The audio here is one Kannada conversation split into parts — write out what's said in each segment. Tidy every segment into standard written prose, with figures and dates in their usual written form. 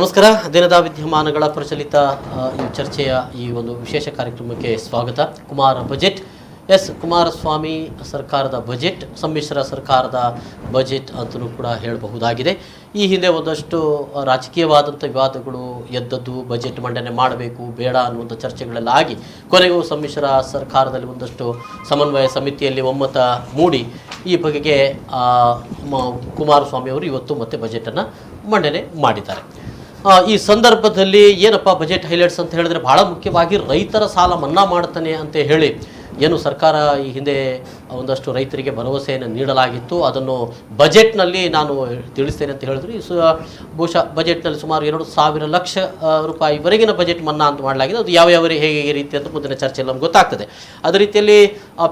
ನಮಸ್ಕಾರ. ದಿನದ ವಿದ್ಯಮಾನಗಳ ಪ್ರಚಲಿತ ಈ ಚರ್ಚೆಯ ಈ ಒಂದು ವಿಶೇಷ ಕಾರ್ಯಕ್ರಮಕ್ಕೆ ಸ್ವಾಗತ. ಬಜೆಟ್ ಕುಮಾರಸ್ವಾಮಿ ಸರ್ಕಾರದ ಬಜೆಟ್ ಸಮ್ಮಿಶ್ರ ಸರ್ಕಾರದ ಬಜೆಟ್ ಅಂತಲೂ ಕೂಡ ಹೇಳಬಹುದಾಗಿದೆ. ಈ ಹಿಂದೆ ಒಂದಷ್ಟು ರಾಜಕೀಯವಾದಂಥ ವಿವಾದಗಳು ಎದ್ದದ್ದು, ಬಜೆಟ್ ಮಂಡನೆ ಮಾಡಬೇಕು ಬೇಡ ಅನ್ನುವಂಥ ಚರ್ಚೆಗಳೆಲ್ಲ ಆಗಿ ಕೊನೆಗೂ ಸಮ್ಮಿಶ್ರ ಸರ್ಕಾರದಲ್ಲಿ ಒಂದಷ್ಟು ಸಮನ್ವಯ ಸಮಿತಿಯಲ್ಲಿ ಒಮ್ಮತ ಮೂಡಿ ಈ ಬಗೆಗೆ ಕುಮಾರಸ್ವಾಮಿ ಅವರು ಇವತ್ತು ಮತ್ತೆ ಬಜೆಟನ್ನು ಮಂಡನೆ ಮಾಡಿದ್ದಾರೆ. ಈ ಸಂದರ್ಭದಲ್ಲಿ ಏನಪ್ಪ ಬಜೆಟ್ ಹೈಲೈಟ್ಸ್ ಅಂತ ಹೇಳಿದ್ರೆ ಬಹಳ ಮುಖ್ಯವಾಗಿ ರೈತರ ಸಾಲ ಮನ್ನಾ ಮಾಡ್ತಾನೆ ಅಂತ ಹೇಳಿ ಏನು ಸರ್ಕಾರ ಈ ಹಿಂದೆ ಒಂದಷ್ಟು ರೈತರಿಗೆ ಭರವಸೆಯನ್ನು ನೀಡಲಾಗಿತ್ತು, ಅದನ್ನು ಬಜೆಟ್ನಲ್ಲಿ ನಾನು ತಿಳಿಸ್ತೇನೆ ಅಂತ ಹೇಳಿದ್ರು. ಬಹುಶಃ ಬಜೆಟ್ನಲ್ಲಿ ಸುಮಾರು 2,000 ಲಕ್ಷ ರೂಪಾಯಿವರೆಗಿನ ಬಜೆಟ್ ಮನ್ನಾ ಅಂತ ಮಾಡಲಾಗಿದೆ. ಅದು ಯಾವ ಹೇಗೆ ರೀತಿ ಅಂತ ಮುಂದಿನ ಚರ್ಚೆಯಲ್ಲಿ ನಮ್ಗೆ ಗೊತ್ತಾಗ್ತದೆ. ಅದೇ ರೀತಿಯಲ್ಲಿ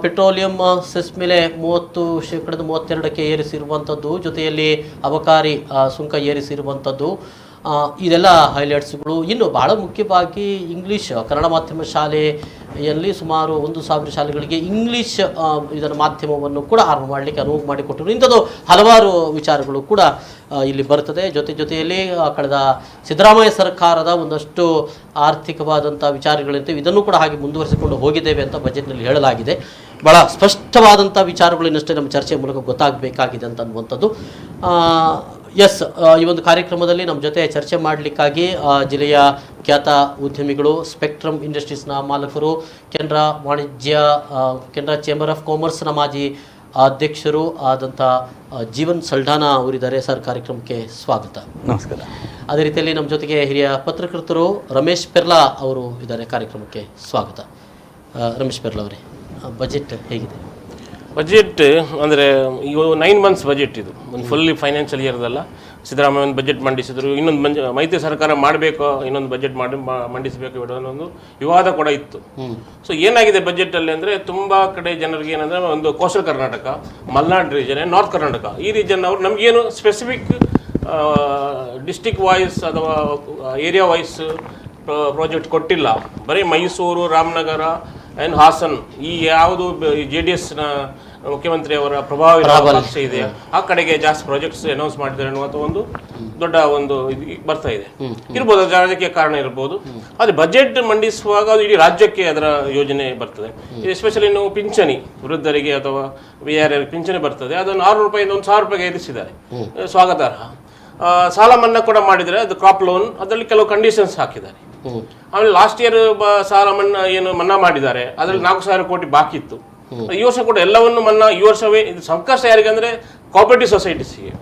ಪೆಟ್ರೋಲಿಯಂ ಸೆಸ್ ಮೇಲೆ 30% ಏರಿಸಿರುವಂಥದ್ದು, ಜೊತೆಯಲ್ಲಿ ಅಬಕಾರಿ ಸುಂಕ ಏರಿಸಿರುವಂಥದ್ದು, ಇದೆಲ್ಲ ಹೈಲೈಟ್ಸ್ಗಳು. ಇನ್ನು ಬಹಳ ಮುಖ್ಯವಾಗಿ ಇಂಗ್ಲೀಷ್ ಕನ್ನಡ ಮಾಧ್ಯಮ ಶಾಲೆಯಲ್ಲಿ ಸುಮಾರು 1,000 ಶಾಲೆಗಳಿಗೆ ಇಂಗ್ಲೀಷ್ ಇದರ ಮಾಧ್ಯಮವನ್ನು ಕೂಡ ಆರಂಭ ಮಾಡಲಿಕ್ಕೆ ಅನುವು ಮಾಡಿಕೊಟ್ಟರು. ಇಂಥದ್ದು ಹಲವಾರು ವಿಚಾರಗಳು ಕೂಡ ಇಲ್ಲಿ ಬರ್ತದೆ. ಜೊತೆಯಲ್ಲಿ ಕಳೆದ ಸಿದ್ದರಾಮಯ್ಯ ಸರ್ಕಾರದ ಒಂದಷ್ಟು ಆರ್ಥಿಕವಾದಂಥ ವಿಚಾರಗಳಿಂದ ಇದನ್ನು ಕೂಡ ಹಾಗೆ ಮುಂದುವರಿಸಿಕೊಂಡು ಹೋಗಿದ್ದೇವೆ ಅಂತ ಬಜೆಟ್ನಲ್ಲಿ ಹೇಳಲಾಗಿದೆ. ಭಾಳ ಸ್ಪಷ್ಟವಾದಂಥ ವಿಚಾರಗಳು ಇನ್ನಷ್ಟೇ ನಮ್ಮ ಚರ್ಚೆಯ ಮೂಲಕ ಗೊತ್ತಾಗಬೇಕಾಗಿದೆ ಅಂತ ಅನ್ನುವಂಥದ್ದು. ಈ ಒಂದು ಕಾರ್ಯಕ್ರಮದಲ್ಲಿ ನಮ್ಮ ಜೊತೆ ಚರ್ಚೆ ಮಾಡಲಿಕ್ಕಾಗಿ ಜಿಲ್ಲೆಯ ಖ್ಯಾತ ಉದ್ಯಮಿಗಳು, ಸ್ಪೆಕ್ಟ್ರಮ್ ಇಂಡಸ್ಟ್ರೀಸ್ನ ಮಾಲಕರು, ಕೆನರಾ ಚೇಂಬರ್ ಆಫ್ ಕಾಮರ್ಸ್ನ ಮಾಜಿ ಅಧ್ಯಕ್ಷರು ಆದಂಥ ಜೀವನ್ ಸಲ್ಡಾನಾ ಅವರಿದ್ದಾರೆ. ಸರ್, ಕಾರ್ಯಕ್ರಮಕ್ಕೆ ಸ್ವಾಗತ. ನಮಸ್ಕಾರ. ಅದೇ ರೀತಿಯಲ್ಲಿ ನಮ್ಮ ಜೊತೆಗೆ ಹಿರಿಯ ಪತ್ರಕರ್ತರು ರಮೇಶ್ ಪೆರ್ಲಾ ಅವರು ಇದ್ದಾರೆ. ಕಾರ್ಯಕ್ರಮಕ್ಕೆ ಸ್ವಾಗತ. ರಮೇಶ್ ಪೆರ್ಲಾ ಅವರೇ, ಬಜೆಟ್ ಹೇಗಿದೆ? ಬಜೆಟ್ ಅಂದರೆ ಈಗ 9 ಮಂತ್ಸ್ ಬಜೆಟ್, ಇದು ಒಂದು ಫುಲ್ಲಿ ಫೈನಾನ್ಷಿಯಲ್ ಇಯರ್ದಲ್ಲ. ಸಿದ್ದರಾಮಯ್ಯ ಒಂದು ಬಜೆಟ್ ಮಂಡಿಸಿದ್ರು, ಇನ್ನೊಂದು ಮೈತ್ರಿ ಸರ್ಕಾರ ಮಾಡಬೇಕು, ಇನ್ನೊಂದು ಬಜೆಟ್ ಮಂಡಿಸಬೇಕು ಅನ್ನೋ ವಿವಾದ ಕೂಡ ಇತ್ತು. ಸೊ ಏನಾಗಿದೆ ಬಜೆಟಲ್ಲಿ ಅಂದರೆ ತುಂಬ ಕಡೆ ಜನರಿಗೆ ಏನಂದರೆ ಒಂದು coastal Karnataka, Malnad region, north Karnataka, ಈ ರೀಜನ್ ಅವರು ನಮಗೇನು ಸ್ಪೆಸಿಫಿಕ್ ಡಿಸ್ಟಿಕ್ ವೈಸ್ ಅಥವಾ ಏರಿಯಾ ವೈಸ್ ಪ್ರಾಜೆಕ್ಟ್ ಕೊಟ್ಟಿಲ್ಲ. ಬರೀ ಮೈಸೂರು, ರಾಮನಗರ ಆ್ಯಂಡ್ ಹಾಸನ್, ಈ ಯಾವುದು JDSನ ಮುಖ್ಯಮಂತ್ರಿ ಅವರ ಪ್ರಭಾವಿ ಪಕ್ಷ ಇದೆ ಆ ಕಡೆಗೆ ಜಾಸ್ತಿ ಪ್ರಾಜೆಕ್ಟ್ಸ್ ಅನೌನ್ಸ್ ಮಾಡಿದ್ದಾರೆ ಅನ್ನುವಂಥ ಒಂದು ದೊಡ್ಡ ಒಂದು ಬರ್ತಾ ಇದೆ. ಇರ್ಬೋದು, ರಾಜಕೀಯ ಕಾರಣ ಇರ್ಬೋದು. ಆದರೆ ಬಜೆಟ್ ಮಂಡಿಸುವಾಗ ಅದು ಇಡೀ ರಾಜ್ಯಕ್ಕೆ ಅದರ ಯೋಜನೆ ಬರ್ತದೆ. ಎಸ್ಪೆಷಲಿ ನಾವು ಪಿಂಚಣಿ, ವೃದ್ಧರಿಗೆ ಅಥವಾ ಯಾರ್ಯಾರಿಗೆ ಪಿಂಚಣಿ ಬರ್ತದೆ, ಅದನ್ನು 600 ರೂಪಾಯಿಂದ 1,000 ರೂಪಾಯಿಗೆ ಏರಿಸಿದ್ದಾರೆ, ಸ್ವಾಗತಾರ್ಹ. ಸಾಲ ಮನ್ನಾ ಕೂಡ ಮಾಡಿದರೆ, ಅದು ಕ್ರಾಪ್ ಲೋನ್, ಅದರಲ್ಲಿ ಕೆಲವು ಕಂಡೀಷನ್ಸ್ ಹಾಕಿದ್ದಾರೆ. ಆಮೇಲೆ ಲಾಸ್ಟ್ ಇಯರ್ ಸಾಲ ಮನ್ನಾ ಮಾಡಿದ್ದಾರೆ, ಅದರಲ್ಲಿ 4,000 ಕೋಟಿ ಬಾಕಿ ಇತ್ತು. ಈ ವರ್ಷ ಕೂಡ ಎಲ್ಲವನ್ನು ಮನ್ನಾ, ಈ ವರ್ಷವೇ. ಇದು ಸಂಕಷ್ಟ ಯಾರಿಗೆ ಅಂದ್ರೆ ಕೋಆಪರೇಟಿವ್ ಸೊಸೈಟೀಸ್ಗೆ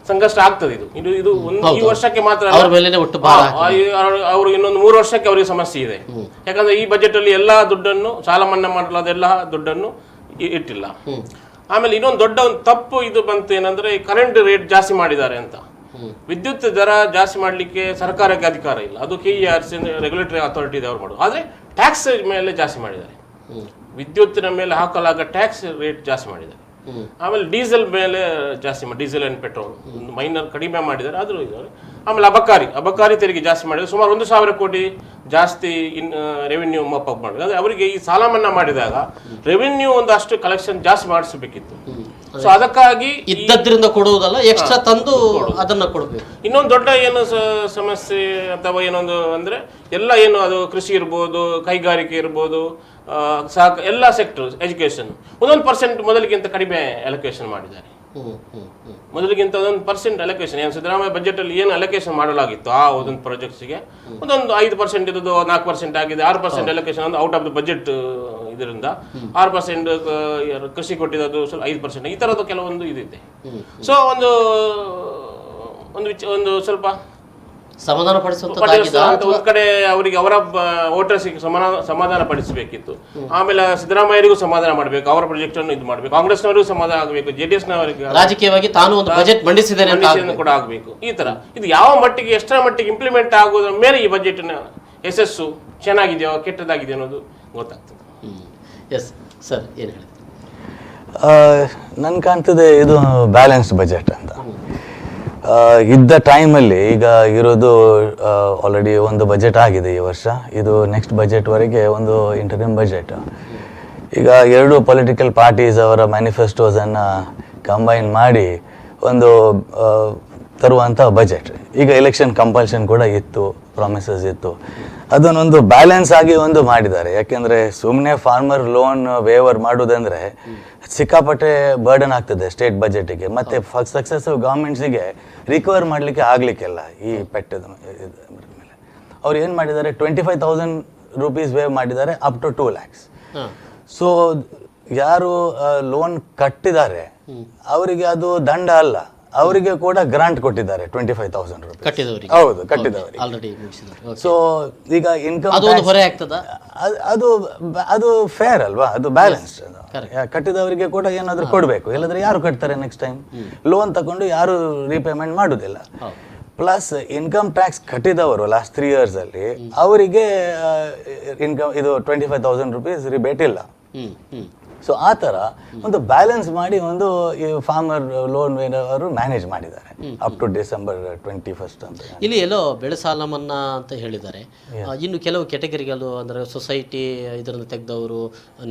ಸಂಕಷ್ಟ ಆಗ್ತದೆ. ಇದು ಒಂದು ಈ ವರ್ಷಕ್ಕೆ ಮಾತ್ರ, ಅವರು ಇನ್ನೊಂದು 3 ವರ್ಷಕ್ಕೆ ಅವರಿಗೆ ಸಮಸ್ಯೆ ಇದೆ. ಯಾಕಂದ್ರೆ ಈ ಬಜೆಟ್ ಅಲ್ಲಿ ಎಲ್ಲಾ ದುಡ್ಡನ್ನು, ಸಾಲ ಮನ್ನಾ ಮಾಡಲಾದ ಎಲ್ಲ ದುಡ್ಡನ್ನು ಇಟ್ಟಿಲ್ಲ. ಆಮೇಲೆ ಇನ್ನೊಂದು ದೊಡ್ಡ ಒಂದು ತಪ್ಪು ಇದು ಬಂತು, ಏನಂದ್ರೆ ಕರೆಂಟ್ ರೇಟ್ ಜಾಸ್ತಿ ಮಾಡಿದ್ದಾರೆ ಅಂತ. ವಿದ್ಯುತ್ ದರ ಜಾಸ್ತಿ ಮಾಡಲಿಕ್ಕೆ ಸರ್ಕಾರಕ್ಕೆ ಅಧಿಕಾರ ಇಲ್ಲ, ಅದು KERC ರೆಗ್ಯುಲೇಟರಿ ಅಥಾರಿಟಿ ಅವರು ಮಾಡೋದು. ಆದರೆ ಟ್ಯಾಕ್ಸ್ ಮೇಲೆ ಜಾಸ್ತಿ ಮಾಡಿದ್ದಾರೆ, ವಿದ್ಯುತ್ತಿನ ಮೇಲೆ ಹಾಕಲಾಗ ಟ್ಯಾಕ್ಸ್ ರೇಟ್ ಜಾಸ್ತಿ ಮಾಡಿದ್ದಾರೆ. ಆಮೇಲೆ ಡೀಸೆಲ್ ಮೇಲೆ ಜಾಸ್ತಿ ಡೀಸೆಲ್ ಆ್ಯಂಡ್ ಪೆಟ್ರೋಲ್ ಮೈನರ್ ಕಡಿಮೆ ಮಾಡಿದ್ದಾರೆ, ಆದರೂ ಇದ್ದಾರೆ. ಆಮೇಲೆ ಅಬಕಾರಿ ತೆರಿಗೆ ಜಾಸ್ತಿ ಮಾಡಿದ್ದಾರೆ, ಸುಮಾರು 1,000 ಕೋಟಿ ಜಾಸ್ತಿ ರೆವಿನ್ಯೂ ಮಾಪ್ ಅಪ್ ಮಾಡಿದ್ದಾರೆ. ಅಂದರೆ ಅವರಿಗೆ ಈ ಸಾಲ ಮನ್ನಾ ಮಾಡಿದಾಗ ರೆವಿನ್ಯೂ ಒಂದಷ್ಟು ಕಲೆಕ್ಷನ್ ಜಾಸ್ತಿ ಮಾಡಿಸಬೇಕಿತ್ತು. ಸೊ ಅದಕ್ಕಾಗಿ ಇದ್ದದ್ರಿಂದ ಕೊಡುವುದಲ್ಲ, ಎಕ್ಸ್ಟ್ರಾ ತಂದು ಅದನ್ನ ಕೊಡಬೇಕು. ಇನ್ನೊಂದು ದೊಡ್ಡ ಏನು ಸಮಸ್ಯೆ ಅಥವಾ ಏನೊಂದು ಅಂದ್ರೆ ಎಲ್ಲ ಏನು, ಅದು ಕೃಷಿ ಇರ್ಬೋದು, ಕೈಗಾರಿಕೆ ಇರ್ಬೋದು, ಎಲ್ಲ ಸೆಕ್ಟರ್, ಎಜುಕೇಶನ್ 1% ಮೊದಲಿಗಿಂತ ಕಡಿಮೆ ಅಲೋಕೇಶನ್ ಮಾಡಿದ್ದಾರೆ. ಮೊದಲಿಗಿಂತ 1% ಅಲೋಕೇಶನ್, ಏನು ಸಿದ್ದರಾಮಯ್ಯ ಬಜೆಟ್ ಅಲ್ಲಿ ಏನು ಅಲೋಕೇಶನ್ ಮಾಡಲಾಗಿತ್ತು ಆ ಒಂದೊಂದು ಪ್ರಾಜೆಕ್ಟ್ಸ್ಗೆ ಒಂದೊಂದು 5% ಇದ್ದು 4% ಆಗಿದೆ. 6% ಅಲೋಕೇಶನ್ ಅಂದ್ರೆ ಔಟ್ ಆಫ್ ದ ಬಜೆಟ್ ಇದರಿಂದ 6% ಕೃಷಿ ಕೊಟ್ಟಿದ್ದು, 5% ಈ ತರದ್ದು ಕೆಲವೊಂದು ಇದಿದೆ. ಸೊ ಒಂದು ಸ್ವಲ್ಪ ಸಮಾಧಾನ ಒಂದು ಕಡೆ ಅವರಿಗೆ ಅವರ ವೋಟರ್ಸ್ಗೆ ಸಮಾಧಾನ ಪಡಿಸಬೇಕಿತ್ತು. ಆಮೇಲೆ ಸಿದ್ದರಾಮಯ್ಯರಿಗೂ ಸಮಾಧಾನ ಮಾಡಬೇಕು, ಅವರ ಪ್ರಾಜೆಕ್ಟ್ ಅನ್ನು ಇದು ಮಾಡಬೇಕು, ಕಾಂಗ್ರೆಸ್ನವರಿಗೂ ಸಮಾಧಾನ ಆಗಬೇಕು, JDSನವರಿಗೆ ರಾಜಕೀಯವಾಗಿ ತಾನು ಒಂದು ಬಜೆಟ್ ಮಂಡಿಸಿದ್ದೇನೆ ಕೂಡ ಆಗಬೇಕು. ಈ ತರ ಇದು ಯಾವ ಮಟ್ಟಿಗೆ, ಎಷ್ಟರ ಮಟ್ಟಿಗೆ ಇಂಪ್ಲಿಮೆಂಟ್ ಆಗೋದ್ರ ಮೇಲೆ ಈ ಬಜೆಟ್ನ ಯಶಸ್ಸು ಚೆನ್ನಾಗಿದೆಯೋ ಕೆಟ್ಟದಾಗಿದೆಯೋ ಅನ್ನೋದು ಗೊತ್ತಾಗ್ತದೆ. ಎಸ್ ಸರ್, ಏನು ಹೇಳಿದ್ರು? ನನ್ಗೆ ಕಾಣ್ತದೆ ಇದು ಬ್ಯಾಲೆನ್ಸ್ಡ್ ಬಜೆಟ್ ಅಂತ. ಇದ್ದ ಟೈಮಲ್ಲಿ ಈಗ ಇರೋದು ಆಲ್ರೆಡಿ ಒಂದು ಬಜೆಟ್ ಆಗಿದೆ ಈ ವರ್ಷ, ಇದು ನೆಕ್ಸ್ಟ್ ಬಜೆಟ್ವರೆಗೆ ಒಂದು ಇಂಟರಿಮ್ ಬಜೆಟ್. ಈಗ 2 ಪೊಲಿಟಿಕಲ್ ಪಾರ್ಟೀಸ್ ಅವರ ಮ್ಯಾನಿಫೆಸ್ಟೋಸನ್ನು ಕಂಬೈನ್ ಮಾಡಿ ಒಂದು ತರುವಂಥ ಬಜೆಟ್. ಈಗ ಎಲೆಕ್ಷನ್ ಕಂಪಲ್ಷನ್ ಕೂಡ ಇತ್ತು, ಪ್ರಾಮಿಸಸ್ ಇತ್ತು, ಅದನ್ನೊಂದು ಬ್ಯಾಲೆನ್ಸ್ ಆಗಿ ಒಂದು ಮಾಡಿದ್ದಾರೆ. ಯಾಕೆಂದರೆ ಸುಮ್ಮನೆ ಫಾರ್ಮರ್ ಲೋನ್ ವೇವರ್ ಮಾಡೋದಂದರೆ ಸಿಕ್ಕಾಪಟ್ಟೆ ಬರ್ಡನ್ ಆಗ್ತದೆ ಸ್ಟೇಟ್ ಬಜೆಟಿಗೆ, ಮತ್ತು ಸಕ್ಸೆಸಿವ್ ಗೌರ್ಮೆಂಟ್ಸಿಗೆ ರಿಕವರ್ ಮಾಡಲಿಕ್ಕೆ ಆಗಲಿಕ್ಕಿಲ್ಲ ಈ ಪೆಟ್ಟದ ಮೇಲೆ. ಅವ್ರು ಏನು ಮಾಡಿದ್ದಾರೆ, 25,000 ರೂಪೀಸ್ ವೇವ್ ಮಾಡಿದ್ದಾರೆ ಅಪ್ ಟು 2 lakhs. ಸೊ ಯಾರು ಲೋನ್ ಕಟ್ಟಿದ್ದಾರೆ ಅವರಿಗೆ ಅದು ದಂಡ ಅಲ್ಲ, ಅವರಿಗೆ ಕೂಡ ಗ್ರಾಂಟ್ ಕೊಟ್ಟಿದ್ದಾರೆ 25,000 ರೂಪಾಯಿ. ಹೌದು, ಕಟ್ಟಿದವರಿಗೆ. ಸೊ ಈಗ ಇನ್ಕಮ್ ಅದು ಫೇರ್ ಅಲ್ವಾ, ಅದು ಬ್ಯಾಲೆನ್ಸ್. ಕಟ್ಟಿದವರಿಗೆ ಕೂಡ ಏನಾದರೂ ಕೊಡಬೇಕು, ಇಲ್ಲದ್ರೆ ಯಾರು ಕಟ್ತಾರೆ ನೆಕ್ಸ್ಟ್ ಟೈಮ್? ಲೋನ್ ತಗೊಂಡು ಯಾರು ರೀಪೇಮೆಂಟ್ ಮಾಡುದಿಲ್ಲ. ಪ್ಲಸ್ ಇನ್ಕಮ್ ಟ್ಯಾಕ್ಸ್ ಕಟ್ಟಿದವರು ಲಾಸ್ಟ್ 3 years ಅಲ್ಲಿ ಅವರಿಗೆ ಇನ್ಕಮ್ ಇದು 25,000 ರೂಪೀಸ್ ರಿಬೇಟ್ ಇಲ್ಲ. ಸೊ ಆ ಥರ ಒಂದು ಬ್ಯಾಲೆನ್ಸ್ ಮಾಡಿ ಒಂದು ಈ ಫಾರ್ಮರ್ ಲೋನ್ ಅವರು ಮ್ಯಾನೇಜ್ ಮಾಡಿದ್ದಾರೆ ಅಪ್ ಟು ಡಿಸೆಂಬರ್ 21 ಅಂತ. ಇಲ್ಲಿ ಎಲ್ಲೋ ಬೆಳೆ ಸಾಲ ಮನ್ನಾ ಅಂತ ಹೇಳಿದ್ದಾರೆ. ಇನ್ನು ಕೆಲವು ಕೆಟಗರಿಗಳು ಅಂದರೆ ಸೊಸೈಟಿ ಇದರಿಂದ ತೆಗೆದವರು,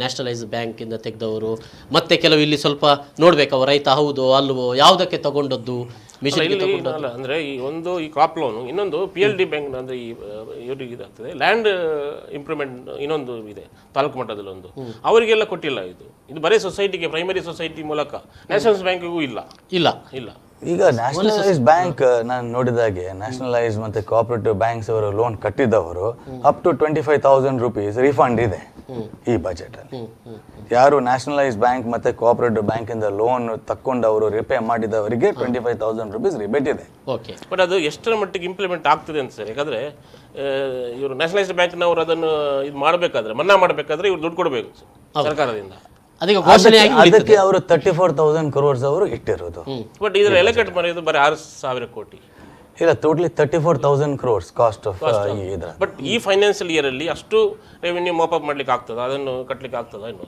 ನ್ಯಾಷನಲೈಸ್ ಬ್ಯಾಂಕಿಂದ ತೆಗೆದವರು, ಮತ್ತೆ ಕೆಲವು ಇಲ್ಲಿ ಸ್ವಲ್ಪ ನೋಡ್ಬೇಕು ಅವ ರೈತ ಹೌದು ಅಲ್ವೋ, ಯಾವುದಕ್ಕೆ ತಗೊಂಡದ್ದು ಅಂದ್ರೆ ಈ ಕ್ರಾಪ್ ಲೋನ್, ಇನ್ನೊಂದು PLD ಬ್ಯಾಂಕ್ ಅಂದ್ರೆ ಇವರಿಗೆ ಇದಾಗ್ತದೆ, ಲ್ಯಾಂಡ್ ಇಂಪ್ರೂವ್ಮೆಂಟ್ ಇನ್ನೊಂದು ಇದೆ ತಾಲೂಕು ಮಟ್ಟದಲ್ಲಿ ಒಂದು, ಅವರಿಗೆಲ್ಲ ಕೊಟ್ಟಿಲ್ಲ. ಇದು ಬರೀ ಸೊಸೈಟಿಗೆ, ಪ್ರೈಮರಿ ಸೊಸೈಟಿ ಮೂಲಕ, ನ್ಯಾಷನಲೈಸ್ ಬ್ಯಾಂಕಿಗೂ ಇಲ್ಲ. ಈಗ ನ್ಯಾಷನಲೈಸ್ ಬ್ಯಾಂಕ್ ನಾನು ನೋಡಿದಾಗೆ ನ್ಯಾಷನಲೈಸ್ ಮತ್ತೆ ಕೋಆಪರೇಟಿವ್ ಬ್ಯಾಂಕ್ಸ್ ಅವರು ಲೋನ್ ಕಟ್ಟಿದವರು ಅಪ್ ಟು 25,000 ರೂಪೀಸ್ ರಿಫಂಡ್ ಇದೆ ಈ ಬಜೆಟ್ ಅಲ್ಲಿ. ಯಾರು ನ್ಯಾಷನಲೈಸ್ ಬ್ಯಾಂಕ್ ಮತ್ತೆ ಕೋಆಪರೇಟಿವ್ ಬ್ಯಾಂಕ್ ಇಂದ ಲೋನ್ ತಕ್ಕೊಂಡವರು ರಿಪೇ ಮಾಡಿದವರಿಗೆ 25,000 ರೂಪೀಸ್ ರಿಬೇಟ್ ಇದೆ. ಬಟ್ ಅದು ಎಷ್ಟರ ಮಟ್ಟಿಗೆ ಇಂಪ್ಲಿಮೆಂಟ್ ಆಗ್ತದೆ ಅಂತ ಸರ್? ಯಾಕಂದ್ರೆ ಇವರು ನ್ಯಾಷನಲೈಸ್ ಬ್ಯಾಂಕ್ನವರು ಅದನ್ನು ಇದು ಮಾಡಬೇಕಾದ್ರೆ, ಮನ್ನಾ ಮಾಡಬೇಕಾದ್ರೆ ಇವ್ರು ದುಡ್ಡು ಕೊಡಬೇಕು ಸರ್ಕಾರದಿಂದ. ಅದಕ್ಕೆ ಅವರು 34,000 crores ಅವರು ಇಟ್ಟಿರೋದು. ಬಟ್ ಇದರ ಎಲೋಕೇಟ್ ಮಾಡೋದು ಬರೀ 6,000 ಕೋಟಿ ಇಲ್ಲ, ಟೋಟಲಿ 34,000 crores ಕಾಸ್ಟ್ ಆಫ್ ಇದರ. ಬಟ್ ಈ ಫೈನಾನ್ಷಿಯಲ್ ಇಯರ್ ಅಲ್ಲಿ ಅಷ್ಟು ರೆವಿನ್ಯೂ ಮಾಪ್ ಅಪ್ ಮಾಡ್ಲಿಕ್ಕೆ ಆಗ್ತದ, ಅದನ್ನು ಕಟ್ಟಲಿಕ್ಕೆ ಆಗ್ತದ? ಇನ್ನು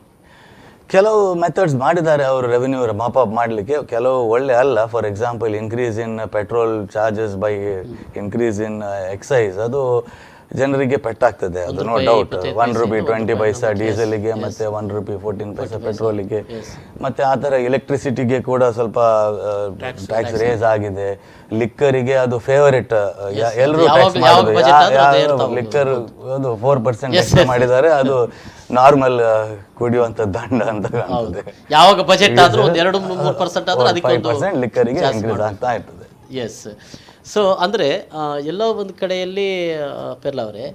ಕೆಲವು ಮೆಥಡ್ಸ್ ಮಾಡಿದ್ದಾರೆ ಅವರು ರೆವಿನ್ಯೂ ಮಾಪ್ ಅಪ್ ಮಾಡಲಿಕ್ಕೆ, ಕೆಲವು ಒಳ್ಳೆ ಅಲ್ಲ. For example increase in petrol charges by increase in excise, ಅದು ಜನರಿಗೆ ಪೆಟ್ಟಾಗ್ತದೆ, ಅದು ನೋ ಡೌಟ್. 1 ರೂಪಿ 20 ಪೈಸಾ ಡೀಸೆಲ್ಗೆ, ಮತ್ತೆ 1 ರೂಪಿ 14 ಪೈಸಾ ಪೆಟ್ರೋಲಿಗೆ, ಮತ್ತೆ ಆ ಥರ ಎಲೆಕ್ಟ್ರಿಸಿಟಿಗೆ ಕೂಡ ಸ್ವಲ್ಪ ಟ್ಯಾಕ್ಸ್ ರೇಸ್ ಆಗಿದೆ. ಲಿಕ್ಕರಿಗೆ ಅದು ಫೇವರೇಟ್, ಎಲ್ಲರೂ ಟ್ಯಾಕ್ಸ್ ಮಾಡೋದು. ಲಿಕ್ಕರ್ ಅದು 4% ಮಾಡಿದ್ದಾರೆ, ಅದು ನಾರ್ಮಲ್ ಕುಡಿಯುವಂತ ದಂಡ ಅಂತ ಕಾಣ್ತದೆ. ಯಾವಾಗ ಬಜೆಟ್ ಆದ್ರೂ 2-3% ಆದ್ರೆ ಅದಕ್ಕೆ 5% ಲಿಕ್ಕರಿಗೆ ಇನ್ಕ್ರೀಸ್ ಆಗ್ತಾ ಇರ್ತದೆ. ಎಸ್. ಸೊ ಅಂದರೆ ಎಲ್ಲೋ ಒಂದು ಕಡೆಯಲ್ಲಿ ಪೆರ್ಲ ಅವರೇ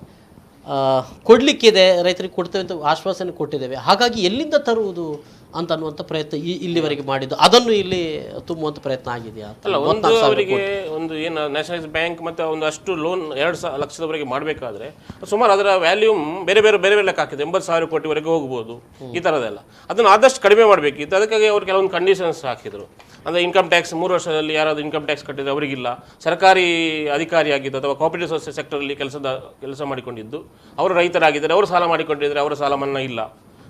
ಕೊಡಲಿಕ್ಕಿದೆ, ರೈತರಿಗೆ ಕೊಡ್ತೇವೆ ಅಂತ ಆಶ್ವಾಸನೆ ಕೊಟ್ಟಿದ್ದೇವೆ, ಹಾಗಾಗಿ ಎಲ್ಲಿಂದ ತರುವುದು ಅಂತ ಅನ್ನುವಂಥ ಪ್ರಯತ್ನ ಇಲ್ಲಿವರೆಗೆ ಮಾಡಿದ್ದು, ಅದನ್ನು ಇಲ್ಲಿ ತುಂಬುವಂಥ ಪ್ರಯತ್ನ ಆಗಿದೆಯಾ? ಅಲ್ಲ, ಅವರಿಗೆ ಒಂದು ಏನು ನ್ಯಾಷನಲೈಸ್ ಬ್ಯಾಂಕ್ ಮತ್ತು ಒಂದು ಅಷ್ಟು ಲೋನ್ 2 ಲಕ್ಷದವರೆಗೆ ಮಾಡಬೇಕಾದ್ರೆ ಸುಮಾರು ಅದರ ವ್ಯಾಲ್ಯೂಮ್ ಬೇರೆ ಲೆಕ್ಕ ಹಾಕಿದೆ, 80,000 ಕೋಟಿವರೆಗೆ ಹೋಗ್ಬೋದು ಈ ಥರದೆಲ್ಲ. ಅದನ್ನು ಆದಷ್ಟು ಕಡಿಮೆ ಮಾಡಬೇಕಿತ್ತು. ಅದಕ್ಕಾಗಿ ಅವರು ಕೆಲವೊಂದು ಕಂಡೀಷನ್ಸ್ ಹಾಕಿದರು. ಅಂದರೆ ಇನ್ಕಮ್ ಟ್ಯಾಕ್ಸ್ 3 ವರ್ಷದಲ್ಲಿ ಯಾರಾದರೂ ಇನ್ಕಮ್ ಟ್ಯಾಕ್ಸ್ ಕಟ್ಟಿದ್ರೆ ಅವರಿಗಿಲ್ಲ, ಸರ್ಕಾರಿ ಅಧಿಕಾರಿಯಾಗಿದ್ದು ಅಥವಾ ಕೋಆಪರೇಟಿವ್ ಸೆಕ್ಟರಲ್ಲಿ ಕೆಲಸ ಮಾಡಿಕೊಂಡಿದ್ದು ಅವರು ರೈತರಾಗಿದ್ದಾರೆ, ಅವರು ಸಾಲ ಮಾಡಿಕೊಂಡಿದ್ದಾರೆ, ಅವರ ಸಾಲ ಮನ್ನಾ ಇಲ್ಲ,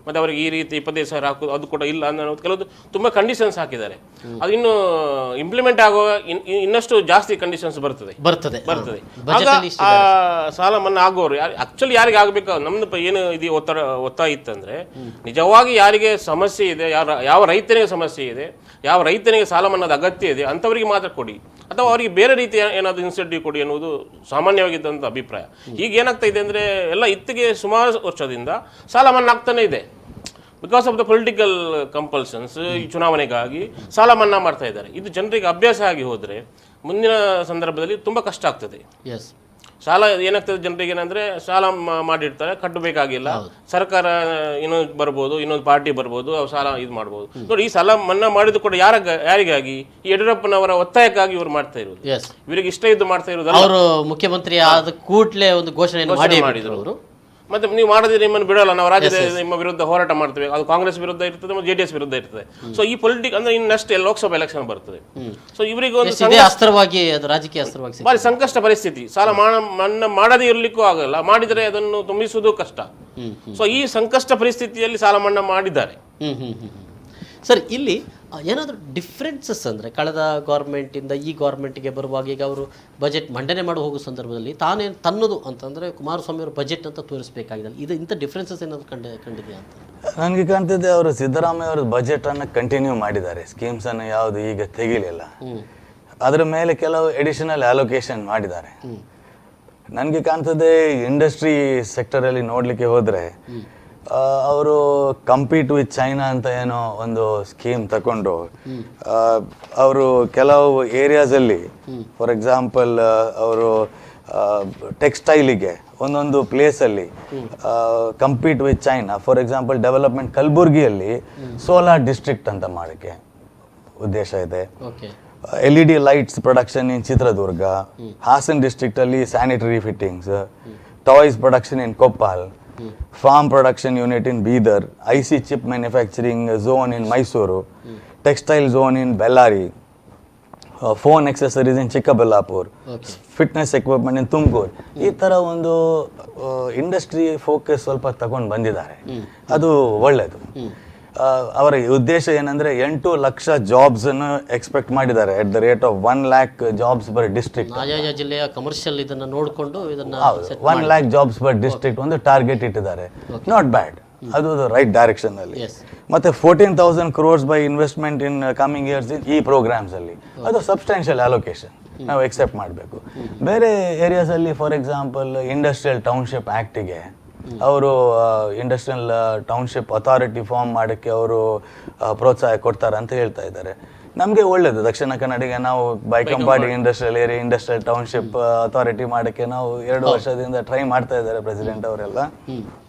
ಮತ್ತು ಅವರಿಗೆ ಈ ರೀತಿ 25,000 ಹಾಕೋದು ಅದು ಕೂಡ ಇಲ್ಲ ಅನ್ನೋದು ಕೆಲವೊಂದು ತುಂಬ ಕಂಡೀಷನ್ಸ್ ಹಾಕಿದ್ದಾರೆ. ಅದು ಇನ್ನು ಇಂಪ್ಲಿಮೆಂಟ್ ಆಗುವ ಇನ್ನಷ್ಟು ಜಾಸ್ತಿ ಕಂಡೀಷನ್ಸ್ ಬರ್ತದೆ. ಆ ಸಾಲ ಮನ್ನಾ ಆಗೋರು ಆಕ್ಚುಲಿ ಯಾರಿಗೆ ಆಗಬೇಕು, ನಮ್ದು ಏನು ಇದು ಒತ್ತಾಯ ಇತ್ತಂದ್ರೆ, ನಿಜವಾಗಿ ಯಾರಿಗೆ ಸಮಸ್ಯೆ ಇದೆ, ಯಾವ ರೈತನಿಗೆ ಸಮಸ್ಯೆ ಇದೆ, ಯಾವ ರೈತನಿಗೆ ಸಾಲ ಮನ್ನಾದ ಅಗತ್ಯ ಇದೆ ಅಂಥವರಿಗೆ ಮಾತ್ರ ಕೊಡಿ, ಅಥವಾ ಅವರಿಗೆ ಬೇರೆ ರೀತಿಯ ಏನಾದರೂ ಇನ್ಸೆಂಟಿವ್ ಕೊಡಿ ಅನ್ನೋದು ಸಾಮಾನ್ಯವಾಗಿದ್ದಂಥ ಅಭಿಪ್ರಾಯ. ಈಗ ಏನಾಗ್ತಾ ಇದೆ ಅಂದರೆ, ಎಲ್ಲ ಇತ್ತಿಗೆ ಸುಮಾರು ವರ್ಷದಿಂದ ಸಾಲ ಮನ್ನಾ ಆಗ್ತಾನೆ ಇದೆ. Because of the political compulsions, ಈ ಚುನಾವಣೆಗಾಗಿ ಸಾಲ ಮನ್ನಾ ಮಾಡ್ತಾ ಇದ್ದಾರೆ. ಇದು ಜನರಿಗೆ ಅಭ್ಯಾಸ ಆಗಿ ಹೋದರೆ ಮುಂದಿನ ಸಂದರ್ಭದಲ್ಲಿ ತುಂಬ ಕಷ್ಟ ಆಗ್ತದೆ. ಎಸ್, ಸಾಲ ಏನಾಗ್ತದೆ ಜನರಿಗೆ ಏನಂದ್ರೆ, ಸಾಲ ಮಾಡಿರ್ತಾರೆ, ಕಟ್ಟಬೇಕಾಗಿಲ್ಲ, ಸರ್ಕಾರ ಇನ್ನೊಂದು ಬರ್ಬೋದು, ಇನ್ನೊಂದು ಪಾರ್ಟಿ ಬರ್ಬೋದು, ಅವ್ರು ಸಾಲ ಇದು ಮಾಡ್ಬೋದು. ನೋಡಿ, ಈ ಸಾಲ ಮನ್ನಾ ಮಾಡಿದ್ದು ಕೂಡ ಯಾರಿಗಾಗಿ? ಈ ಯಡಿಯೂರಪ್ಪನವರ ಒತ್ತಾಯಕ್ಕಾಗಿ ಇವರು ಮಾಡ್ತಾ ಇರೋದು. ಇವರಿಗೆ ಇಷ್ಟ ಇದ್ದು ಮಾಡ್ತಾ ಇರೋದು. ಅವರು ಮುಖ್ಯಮಂತ್ರಿ ಆದ ಕೂಡಲೇ ಒಂದು ಘೋಷಣೆ ಮಾಡಿದ್ರು ಅವರು. ಮತ್ತೆ ನೀವು ಮಾಡದಿದ್ರೆ ನಿಮ್ಮನ್ನು ಬಿಡೋಲ್ಲ, ನಾವು ರಾಜ್ಯದ ನಿಮ್ಮ ವಿರುದ್ಧ ಹೋರಾಟ ಮಾಡ್ತೇವೆ. ಅದು ಕಾಂಗ್ರೆಸ್ ವಿರುದ್ಧ ಇರ್ತದೆ ಮತ್ತು JDS ವಿರುದ್ಧ ಇರ್ತದೆ. ಸೊ ಈ ಪೊಲಿಟಿಕ್ ಅಂದ್ರೆ ಇನ್ನಷ್ಟೇ ಲೋಕಸಭಾ ಎಲೆಕ್ಷನ್ ಬರ್ತದೆ. ಸೊ ಇವರಿಗೆ ಒಂದು ಅಸ್ತ್ರವಾಗಿ, ಅದು ರಾಜಕೀಯ ಅಸ್ತ್ರವಾಗಿ ಭಾರಿ ಸಂಕಷ್ಟ ಪರಿಸ್ಥಿತಿ. ಸಾಲ ಮನ್ನಾ ಮಾಡದೇ ಇರ್ಲಿಕ್ಕೂ ಆಗಲ್ಲ, ಮಾಡಿದರೆ ಅದನ್ನು ತುಂಬಿಸುವುದು ಕಷ್ಟ. ಸೊ ಈ ಸಂಕಷ್ಟ ಪರಿಸ್ಥಿತಿಯಲ್ಲಿ ಸಾಲ ಮನ್ನಾ ಮಾಡಿದ್ದಾರೆ. ಸರ್, ಇಲ್ಲಿ ಏನಾದರೂ ಡಿಫ್ರೆನ್ಸಸ್ ಅಂದರೆ, ಕಳೆದ ಗೌರ್ಮೆಂಟಿಂದ ಈ ಗೌರ್ಮೆಂಟಿಗೆ ಬರುವಾಗ ಈಗ ಅವರು ಬಜೆಟ್ ಮಂಡನೆ ಮಾಡಿ ಹೋಗೋ ಸಂದರ್ಭದಲ್ಲಿ ತಾನೇನು ತನ್ನದು ಅಂತಂದರೆ ಕುಮಾರಸ್ವಾಮಿ ಅವರು ಬಜೆಟ್ ಅಂತ ತೋರಿಸಬೇಕಾಗಿದೆ. ಇದು ಇಂಥ ಡಿಫ್ರೆನ್ಸಸ್ ಏನಾದರೂ ಕಂಡಿದೆಯಾ ಅಂತ ನನಗೆ ಕಾಣ್ತಿದೆ. ಅವರು ಸಿದ್ದರಾಮಯ್ಯ ಅವರ ಬಜೆಟನ್ನು ಕಂಟಿನ್ಯೂ ಮಾಡಿದ್ದಾರೆ, ಸ್ಕೀಮ್ಸನ್ನು ಯಾವುದು ಈಗ ತೆಗಿಲಿಲ್ಲ. ಅದರ ಮೇಲೆ ಕೆಲವು ಎಡಿಷನಲ್ ಅಲೋಕೇಶನ್ ಮಾಡಿದ್ದಾರೆ. ನನಗೆ ಕಾಣ್ತದೆ ಇಂಡಸ್ಟ್ರಿ ಸೆಕ್ಟರಲ್ಲಿ ನೋಡಲಿಕ್ಕೆ ಹೋದರೆ ಅವರು ಕಂಪೀಟ್ ವಿತ್ ಚೈನಾ ಅಂತ ಏನೋ ಒಂದು ಸ್ಕೀಮ್ ತಗೊಂಡು ಅವರು ಕೆಲವು ಏರಿಯಾಸಲ್ಲಿ ಫಾರ್ ಎಕ್ಸಾಂಪಲ್ ಅವರು ಟೆಕ್ಸ್ಟೈಲಿಗೆ ಒಂದೊಂದು ಪ್ಲೇಸಲ್ಲಿ compete with China, for example development ಕಲಬುರ್ಗಿಯಲ್ಲಿ ಸೋಲಾರ್ ಡಿಸ್ಟ್ರಿಕ್ಟ್ ಅಂತ ಮಾಡೋಕ್ಕೆ ಉದ್ದೇಶ ಇದೆ. LED lights production in Chitradurga, Hassan district ಅಲ್ಲಿ sanitary fittings, toys production in Koppal, farm production unit in Bidar, IC chip manufacturing zone in Mysuru, textile zone in Bellary, phone accessories in Chikkaballapur, fitness equipment in Tumakuru. ಈ ಥರ ಒಂದು ಇಂಡಸ್ಟ್ರಿ ಫೋಕಸ್ ಸ್ವಲ್ಪ ತಗೊಂಡು ಬಂದಿದ್ದಾರೆ. ಅದು ಒಳ್ಳೆಯದು. ಅವರ ಉದ್ದೇಶ ಏನಂದ್ರೆ 8 ಲಕ್ಷ ಜಾಬ್ಸ್ ಅನ್ನು ಎಕ್ಸ್ಪೆಕ್ಟ್ ಮಾಡಿದ್ದಾರೆ at the rate of 1 lakh jobs per district. ಆಯಾಯ ಜಿಲ್ಲೆಯ ಕಮರ್ಷಿಯಲ್ ಇದನ್ನ ನೋಡಿಕೊಂಡು ಇದನ್ನ 1 lakh ಜಾಬ್ಸ್ ಪರ್ ಡಿಸ್ಟ್ರಿಕ್ಟ್ ಒಂದು ಟಾರ್ಗೆಟ್ ಇಟ್ಟಿದ್ದಾರೆ. ನಾಟ್ ಬ್ಯಾಡ್, ಅದು ರೈಟ್ ಡೈರೆಕ್ಷನ್ ಅಲ್ಲಿ. ಮತ್ತೆ 14,000 crores by investment in coming years ಈ ಪ್ರೋಗ್ರಾಮ್ಸ್ ಅಲ್ಲಿ, ಅದು ಸಬ್ಸ್ಟಾನ್ಷಿಯಲ್ ಅಲೋಕೇಶನ್ ನಾವು ಎಕ್ಸೆಪ್ಟ್ ಮಾಡಬೇಕು. ಬೇರೆ ಏರಿಯಾಸ್ ಅಲ್ಲಿ ಫಾರ್ ಎಕ್ಸಾಂಪಲ್ ಇಂಡಸ್ಟ್ರಿಯಲ್ ಟೌನ್ಶಿಪ್ ಆಕ್ಟಿಗೆ ಅವರು ಇಂಡಸ್ಟ್ರಿಯಲ್ ಟೌನ್ಶಿಪ್ ಅಥಾರಿಟಿ ಫಾರ್ಮ್ ಮಾಡೋಕ್ಕೆ ಅವರು ಪ್ರೋತ್ಸಾಹ ಕೊಡ್ತಾರೆ ಅಂತ ಹೇಳ್ತಾ ಇದ್ದಾರೆ. ನಮಗೆ ಒಳ್ಳೇದು. ದಕ್ಷಿಣ ಕನ್ನಡಿಗೆ ನಾವು Baikampady industrial area industrial township authority ಮಾಡೋಕ್ಕೆ ನಾವು 2 ವರ್ಷದಿಂದ ಟ್ರೈ ಮಾಡ್ತಾ ಇದ್ದಾರೆ ಪ್ರೆಸಿಡೆಂಟ್ ಅವರೆಲ್ಲ.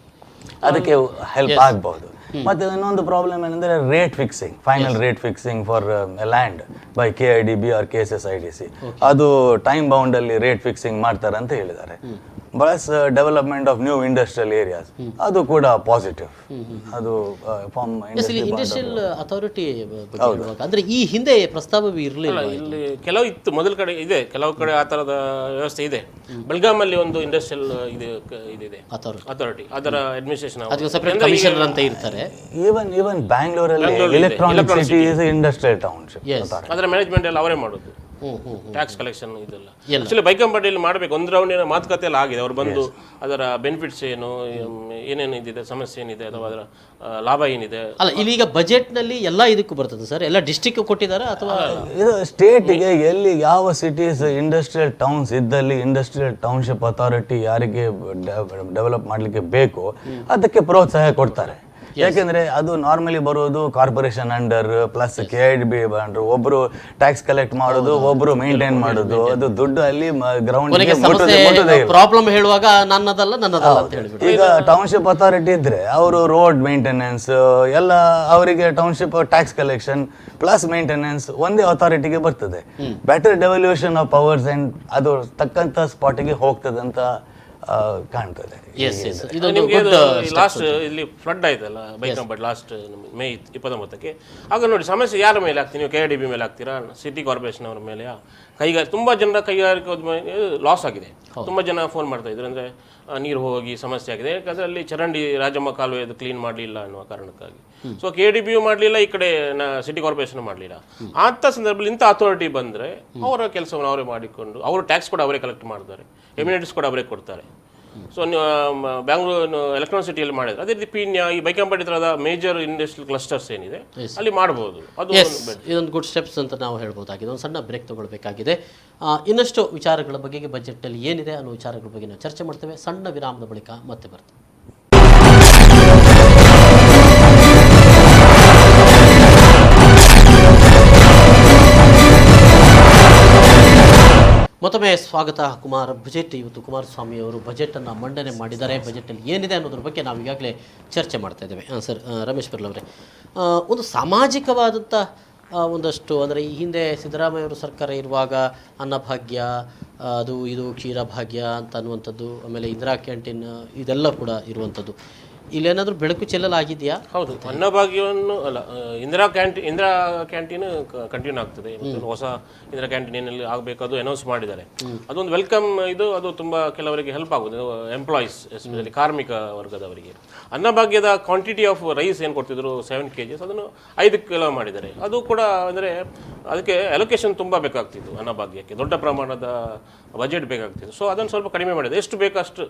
ಅದಕ್ಕೆ ಹೆಲ್ಪ್ ಆಗ್ಬಹುದು. ಮತ್ತೆ ಇನ್ನೊಂದು ಪ್ರಾಬ್ಲಮ್ ಏನಂದ್ರೆ rate fixing, final rate fixing for land by KIDB or KSSIDC. ಅದು ಟೈಮ್ ಬೌಂಡ್ ಅಲ್ಲಿ ರೇಟ್ ಫಿಕ್ಸಿಂಗ್ ಮಾಡ್ತಾರೆ ಅಂತ ಹೇಳಿದ್ದಾರೆ. Plus development of new industrial areas, ಅದು ಕೂಡ ಪಾಸಿಟಿವ್. ಅದು ಫಾರ್ಮ್ ಇಂಡಸ್ಟ್ರಿಯಲ್ ಅಥಾರಿಟಿ ಅಂದ್ರೆ ಈ ಹಿಂದೆ ಪ್ರಸ್ತಾವವೇ ಇರಲಿಲ್ಲ. ಇಲ್ಲಿ ಕೆಲವು ಇತ್ತು, ಮೊದಲ ಕಡೆ ಇದೆ, ಕೆಲವು ಕಡೆ ಆ ಥರದ ವ್ಯವಸ್ಥೆ ಇದೆ. ಬೆಳಗಾಮಲ್ಲಿ ಒಂದು ಇಂಡಸ್ಟ್ರಿಯಲ್ ಇದೆ ಅಥಾರಿಟಿ, ಅದರ ಅಡ್ಮಿನಿಸ್ಟ್ರೇಷನ್ ಕಮಿಷನರ್ ಅಂತ ಇರ್ತಾರೆ. ಈವನ್ ಬ್ಯಾಂಗ್ಳೂರಲ್ಲಿ electronic city is industrial township, ಅದರ ಮ್ಯಾನೇಜ್ಮೆಂಟ್ ಎಲ್ಲ ಅವರೇ ಮಾಡೋದು. ಟ್ಯಾಕ್ಸ್ ಕಲೆಕ್ಷನ್ ಇದೆಲ್ಲ ಆಕ್ಚುಲಿ ಬೈಕಂಪಾಡಿಯಲ್ಲಿ ಮಾಡಬೇಕು. ಒಂದು ರೌಂಡಿನ ಮಾತುಕತೆ ಎಲ್ಲ ಆಗಿದೆ. ಅವ್ರು ಬಂದು ಅದರ ಬೆನಿಫಿಟ್ಸ್ ಏನು, ಏನೇನು ಇದಿದೆ, ಸಮಸ್ಯೆ ಏನಿದೆ, ಅಥವಾ ಅದರ ಲಾಭ ಏನಿದೆ. ಅಲ್ಲ, ಇಲ್ಲೀಗ ಬಜೆಟ್ ನಲ್ಲಿ ಎಲ್ಲ ಇದಕ್ಕೂ ಬರ್ತದೆ ಸರ್, ಎಲ್ಲ ಡಿಸ್ಟ್ರಿಕ್ಟ್ ಕೊಟ್ಟಿದ್ದಾರೆ ಅಥವಾ ಇದು ಸ್ಟೇಟ್ಗೆ ಎಲ್ಲಿ ಯಾವ ಸಿಟೀಸ್ ಇಂಡಸ್ಟ್ರಿಯಲ್ ಟೌನ್ಸ್ ಇದ್ದಲ್ಲಿ ಇಂಡಸ್ಟ್ರಿಯಲ್ ಟೌನ್ಶಿಪ್ ಅಥಾರಿಟಿ ಯಾರಿಗೆ ಡೆವಲಪ್ ಮಾಡಲಿಕ್ಕೆ ಬೇಕು ಅದಕ್ಕೆ ಪ್ರೋತ್ಸಾಹ ಕೊಡ್ತಾರೆ. ಯಾಕೆಂದ್ರೆ ಅದು ನಾರ್ಮಲಿ ಬರೋದು corporation under plus KIDB under. ಒಬ್ರು ಟ್ಯಾಕ್ಸ್ ಕಲೆಕ್ಟ್ ಮಾಡೋದು, ಒಬ್ರು ಮೇಂಟೈನ್ ಮಾಡೋದು, ಅದು ದುಡ್ಡು ಅಲ್ಲಿ ಗ್ರೌಂಡ್ ಪ್ರಾಬ್ಲಮ್ ಹೇಳುವಾಗ ನನ್ನದಲ್ಲ ಅಂತ ಹೇಳ್ಬಿಟ್ಟು. ಈಗ ಟೌನ್ಶಿಪ್ ಅಥಾರಿಟಿ ಇದ್ರೆ ಅವರು ರೋಡ್ ಮೇಂಟೆನೆನ್ಸ್ ಎಲ್ಲ ಅವರಿಗೆ township tax collection plus maintenance ಒಂದೇ ಅಥಾರಿಟಿಗೆ ಬರ್ತದೆ. Better devolution of powers and ಅದು ತಕ್ಕಂತ ಸ್ಪಾಟಿಗೆ ಹೋಗ್ತದೆ ಅಂತ ಕಾಣ್ತದೆ. ಲಾಸ್ಟ್ ಇಲ್ಲಿ ಫ್ಲಡ್ ಆಯ್ತಲ್ಲ ಬೈಕಂಪಾಡಿ ಲಾಸ್ಟ್ ಮೇ 29ಕ್ಕೆ. ಆಗ ನೋಡಿ ಸಮಸ್ಯೆ ಯಾರ ಮೇಲೆ ಆಗ್ತೀವಿ ನೀವು? KIDB ಮೇಲೆ ಆಗ್ತೀರಾ, ಸಿಟಿ ಕಾರ್ಪೊರೇಷನ್ ಅವರ ಮೇಲೆ? ತುಂಬ ಜನರ ಕೈಗಾರಿಕೋದ್ಯಮ ಲಾಸ್ ಆಗಿದೆ. ತುಂಬ ಜನ ಫೋನ್ ಮಾಡ್ತಾ ಇದ್ರು, ಅಂದರೆ ನೀರು ಹೋಗಿ ಸಮಸ್ಯೆ ಆಗಿದೆ. ಯಾಕಂದರೆ ಅಲ್ಲಿ ಚರಂಡಿ ರಾಜಮ್ಮ ಕಾಲುವೆ ಅದು ಕ್ಲೀನ್ ಮಾಡಲಿಲ್ಲ ಅನ್ನುವ ಕಾರಣಕ್ಕಾಗಿ. ಸೊ KIDB ಮಾಡಲಿಲ್ಲ, ಈ ಕಡೆ ಸಿಟಿ ಕಾರ್ಪೊರೇಷನ್ ಮಾಡಲಿಲ್ಲ. ಅಂಥ ಸಂದರ್ಭದಲ್ಲಿ ಇಂಥ ಅಥಾರಿಟಿ ಬಂದರೆ ಅವರ ಕೆಲಸವನ್ನು ಅವರೇ ಮಾಡಿಕೊಂಡು, ಅವರು ಟ್ಯಾಕ್ಸ್ ಕೂಡ ಅವರೇ ಕಲೆಕ್ಟ್ ಮಾಡ್ತಾರೆ, ಎಮ್ಯುನಿಟೀಸ್ ಕೂಡ ಅವರೇ ಕೊಡ್ತಾರೆ. ಸೊ ಬ್ಯಾಂಗ್ಳೂರು ಎಲೆಕ್ಟ್ರಾನಿಕ್ ಸಿಟಿಯಲ್ಲಿ ಮಾಡಿದ್ರೆ ಅದೇ ರೀತಿ ಪೀಣ್ಯ ಈ ಬೈಕಂಪಾಡಿ ಥರದ ಮೇಜರ್ ಇಂಡಸ್ಟ್ರಿಯಲ್ ಕ್ಲಸ್ಟರ್ಸ್ ಏನಿದೆ ಅಲ್ಲಿ ಮಾಡ್ಬೋದು. ಅದು ಇದೊಂದು ಗುಡ್ ಸ್ಟೆಪ್ಸ್ ಅಂತ ನಾವು ಹೇಳ್ಬೋದಾಗಿದೆ. ಒಂದು ಸಣ್ಣ ಬ್ರೇಕ್ ತಗೊಳ್ಬೇಕಾಗಿದೆ. ಇನ್ನಷ್ಟು ವಿಚಾರಗಳ ಬಗೆಗೆ ಬಜೆಟ್ನಲ್ಲಿ ಏನಿದೆ ಅನ್ನೋ ವಿಚಾರಗಳ ಬಗ್ಗೆ ನಾವು ಚರ್ಚೆ ಮಾಡ್ತೇವೆ. ಸಣ್ಣ ವಿರಾಮದ ಬಳಿಕ ಮತ್ತೆ ಬರ್ತೇವೆ. ಮತ್ತೊಮ್ಮೆ ಸ್ವಾಗತ. ಬಜೆಟ್ ಇವತ್ತು ಕುಮಾರಸ್ವಾಮಿ ಅವರು ಬಜೆಟನ್ನು ಮಂಡನೆ ಮಾಡಿದ್ದಾರೆ. ಬಜೆಟಲ್ಲಿ ಏನಿದೆ ಅನ್ನೋದ್ರ ಬಗ್ಗೆ ನಾವು ಈಗಾಗಲೇ ಚರ್ಚೆ ಮಾಡ್ತಾ ಇದ್ದೇವೆ. ಸರ್, ರಮೇಶ್ ಬರ್ಲ್ ಅವರೇ, ಒಂದು ಸಾಮಾಜಿಕವಾದಂಥ ಒಂದಷ್ಟು ಅಂದರೆ ಈ ಹಿಂದೆ ಸಿದ್ದರಾಮಯ್ಯವರು ಸರ್ಕಾರ ಇರುವಾಗ ಅನ್ನಭಾಗ್ಯ, ಅದು ಇದು ಕ್ಷೀರಭಾಗ್ಯ ಅಂತ ಅನ್ನುವಂಥದ್ದು, ಆಮೇಲೆ ಇಂದಿರಾ ಕ್ಯಾಂಟೀನ್ ಇದೆಲ್ಲ ಕೂಡ ಇರುವಂಥದ್ದು. ಇಲ್ಲೇನಾದರೂ ಬೆಳಕು ಚೆಲ್ಲಲಾಗಿದೆಯಾ? ಹೌದು, ಅನ್ನಭಾಗ್ಯವನ್ನು ಅಲ್ಲ, ಇಂದಿರಾ ಕ್ಯಾಂಟೀನ್ ಕಂಟಿನ್ಯೂ ಆಗ್ತದೆ. ಹೊಸ ಇಂದಿರಾ ಕ್ಯಾಂಟೀನ್ ಏನಲ್ಲಿ ಆಗಬೇಕು ಅದು ಅನೌನ್ಸ್ ಮಾಡಿದ್ದಾರೆ. ಅದೊಂದು ವೆಲ್ಕಮ್ ಇದು. ಅದು ತುಂಬ ಕೆಲವರಿಗೆ ಹೆಲ್ಪ್ ಆಗುತ್ತೆ, ಎಂಪ್ಲಾಯೀಸ್ ಎಸ್ಪೆಷಲಿ ಕಾರ್ಮಿಕ ವರ್ಗದವರಿಗೆ. ಅನ್ನಭಾಗ್ಯದ ಕ್ವಾಂಟಿಟಿ ಆಫ್ ರೈಸ್ ಏನು ಕೊಡ್ತಿದ್ರು 7 kg, ಅದನ್ನು 5 kg ಮಾಡಿದ್ದಾರೆ. ಅದು ಕೂಡ ಅಂದರೆ ಅದಕ್ಕೆ ಅಲೋಕೇಶನ್ ತುಂಬ ಬೇಕಾಗ್ತಿತ್ತು. ಅನ್ನಭಾಗ್ಯಕ್ಕೆ ದೊಡ್ಡ ಪ್ರಮಾಣದ ಬಜೆಟ್ ಬೇಕಾಗ್ತಿತ್ತು. ಸೊ ಅದನ್ನು ಸ್ವಲ್ಪ ಕಡಿಮೆ ಮಾಡಿದೆ. ಎಷ್ಟು ಬೇಕಷ್ಟು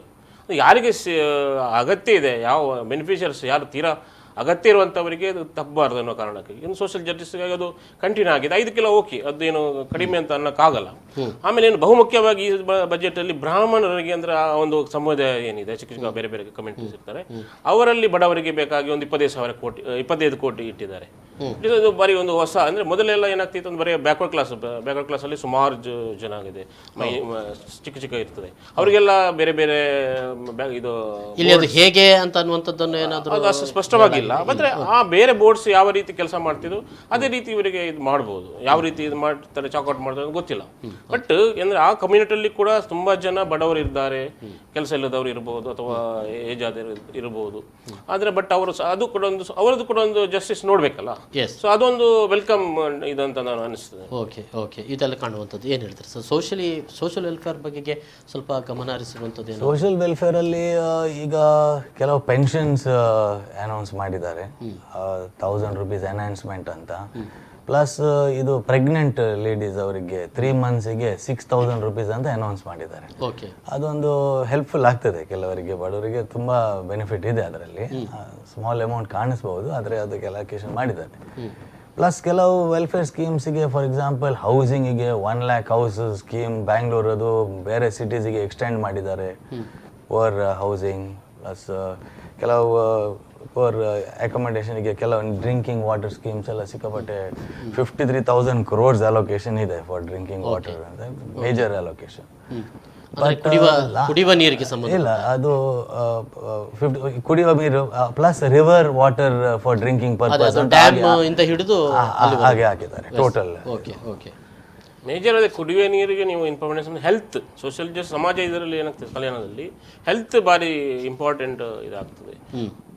ಯಾರಿಗೆ ಅಗತ್ಯ ಇದೆ, ಯಾವ ಬೆನಿಫಿಷಿಯರ್ಸ್ ಯಾರು ತೀರಾ ಅಗತ್ಯ ಇರುವಂಥವರಿಗೆ ಅದು ತಪ್ಪಬಾರ್ದು ಅನ್ನೋ ಕಾರಣಕ್ಕೆ ಇನ್ನು ಸೋಷಿಯಲ್ ಜಸ್ಟಿಸ್ಗಾಗಿ ಅದು ಕಂಟಿನ್ಯೂ ಆಗಿದೆ 5 ಕಿಲೋ ಓಕೆ ಅದೇನು ಕಡಿಮೆ ಅಂತ ಅನ್ನೋಕ್ಕಾಗಲ್ಲ. ಆಮೇಲೆ ಏನು ಬಹುಮುಖ್ಯವಾಗಿ ಈ ಬಜೆಟಲ್ಲಿ ಬ್ರಾಹ್ಮಣರಿಗೆ ಅಂದ್ರೆ ಆ ಒಂದು ಸಮುದಾಯ ಏನಿದೆ ಚಿಕ್ಕ ಚಿಕ್ಕ ಬೇರೆ ಬೇರೆ ಕಮ್ಯುನಿಟೀಸ್ ಇರ್ತಾರೆ ಅವರಲ್ಲಿ ಬಡವರಿಗೆ ಬೇಕಾಗಿ ಒಂದು 25 ಕೋಟಿ ಇಟ್ಟಿದ್ದಾರೆ. ಇದು ಬರೀ ಒಂದು ಹೊಸ ಅಂದ್ರೆ ಮೊದಲೆಲ್ಲ ಏನಾಗ್ತಿತ್ತು ಅಂದ್ರೆ ಬರೀ ಬ್ಯಾಕ್ವರ್ಡ್ ಕ್ಲಾಸಲ್ಲಿ ಸುಮಾರು ಜನ ಆಗಿದೆ ಚಿಕ್ಕ ಚಿಕ್ಕ ಇರ್ತದೆ ಅವರಿಗೆಲ್ಲ ಬೇರೆ ಬೇರೆ ಇದು ಇಲ್ಲಿ ಅದು ಹೇಗೆ ಅಂತ ಅನ್ನುವಂಥದ್ದನ್ನು ಏನಾದರೂ ಅದು ಅಷ್ಟು ಸ್ಪಷ್ಟವಾಗಿಲ್ಲ. ಮತ್ತೆ ಆ ಬೇರೆ ಬೋರ್ಡ್ಸ್ ಯಾವ ರೀತಿ ಕೆಲಸ ಮಾಡ್ತಿದ್ದು ಅದೇ ರೀತಿ ಇವರಿಗೆ ಇದು ಮಾಡ್ಬೋದು. ಯಾವ ರೀತಿ ಇದು ಮಾಡ್ತಾರೆ ಚಾಕ್ಔಟ್ ಮಾಡ್ತಾರೆ ಗೊತ್ತಿಲ್ಲ. ಬಟ್ ಅಂದ್ರೆ ಆ ಕಮ್ಯುನಿಟಿಯಲ್ಲಿ ಕೂಡ ತುಂಬಾ ಜನ ಬಡವರು ಇದ್ದಾರೆ, ಕೆಲಸ ಇಲ್ಲದವರು ಇರ್ಬೋದು ಅಥವಾ ಏಜ್ ಆದ ಇರ್ಬೋದು. ಆದ್ರೆ ಬಟ್ ಅವರು ಅದು ಕೂಡ ಒಂದು ಅವರದ್ದು ಕೂಡ ಒಂದು ಜಸ್ಟಿಸ್ ನೋಡ್ಬೇಕಲ್ಲ. ಸೊ ಅದೊಂದು ವೆಲ್ಕಮ್ ಇದಂತ ನಾನು ಅನಿಸ್ತದೆ. ಓಕೆ ಇದೆಲ್ಲ ಕಾಣುವಂಥದ್ದು ಏನು ಹೇಳ್ತಾರೆ ಸರ್? ಸೋಷಿಯಲ್ ವೆಲ್ಫೇರ್ ಬಗೆಗೆ ಸ್ವಲ್ಪ ಗಮನ ಹರಿಸುವಂಥದ್ದು ಸೋಷಿಯಲ್ ವೆಲ್ಫೇರ್ ಅಲ್ಲಿ ಈಗ ಕೆಲವು ಪೆನ್ಷನ್ಸ್ ಅನೌನ್ಸ್ ಮಾಡಿದ್ದಾರೆ, 1000 ರೂಪೀಸ್ ಎನ್ಹಾನ್ಸ್ಮೆಂಟ್ ಅಂತ. ಪ್ಲಸ್ ಇದು ಪ್ರೆಗ್ನೆಂಟ್ ಲೇಡೀಸ್ ಅವರಿಗೆ 3 ಮಂತ್ಸಿಗೆ 6000 ರೂಪೀಸ್ ಅಂತ ಅನೌನ್ಸ್ ಮಾಡಿದ್ದಾರೆ. ಅದೊಂದು ಹೆಲ್ಪ್ಫುಲ್ ಆಗ್ತದೆ ಕೆಲವರಿಗೆ, ಬಡವರಿಗೆ ತುಂಬಾ ಬೆನಿಫಿಟ್ ಇದೆ ಅದರಲ್ಲಿ. ಸ್ಮಾಲ್ ಅಮೌಂಟ್ ಕಾಣಿಸ್ಬಹುದು, ಆದರೆ ಅದಕ್ಕೆ ಅಲೋಕೇಶನ್ ಮಾಡಿದ್ದಾರೆ. ಪ್ಲಸ್ ಕೆಲವು ವೆಲ್ಫೇರ್ ಸ್ಕೀಮ್ಸಿಗೆ, ಫಾರ್ ಎಕ್ಸಾಂಪಲ್ ಹೌಸಿಂಗಿಗೆ 1 lakh ಹೌಸ್ ಸ್ಕೀಮ್ ಬ್ಯಾಂಗ್ಳೂರ್ ಅದು ಬೇರೆ ಸಿಟೀಸಿಗೆ ಎಕ್ಸ್ಟೆಂಡ್ ಮಾಡಿದ್ದಾರೆ ಫಾರ್ ಹೌಸಿಂಗ್. ಪ್ಲಸ್ ಕೆಲವು ಫಾರ್ ಅಕೊಮಡೇಷನ್ಗೆ ಕೆಲವು ಡ್ರಿಂಕಿಂಗ್ ವಾಟರ್ ಸ್ಕೀಮ್ಸ್ ಎಲ್ಲ ಸಿಕ್ಕಾಪಟ್ಟೆ 53,000 crores ಅಲೋಕೇಶನ್ ಇದೆ ಫಾರ್ ಡ್ರಿಂಕಿಂಗ್ ವಾಟರ್ ಅಂತ, ಮೇಜರ್ ಅಲೋಕೇಶನ್. ಕುಡಿಯುವ ನೀರಿಗೆ ಸಂಬಂಧ ಇಲ್ಲ, ಅದು ಕುಡಿಯುವ ನೀರು plus river water for drinking purpose ಇಂದ ಹಿಡಿದು ಹಾಗೆ ಹಾಕಿದ್ದಾರೆ ಟೋಟಲ್. ಮೇಜರ್ ಅದೇ ಕುಡಿಯುವ ನೀರಿಗೆ ನೀವು ಇಂಪಾರ್ಟೆನ್ಸ್. ಹೆಲ್ತ್ ಸೋಷಿಯಲ್ ಸಮಾಜ ಇದರಲ್ಲಿ ಏನಾಗ್ತದೆ ಕಲ್ಯಾಣದಲ್ಲಿ ಹೆಲ್ತ್ ಭಾರಿ ಇಂಪಾರ್ಟೆಂಟ್ ಇದಾಗ್ತದೆ.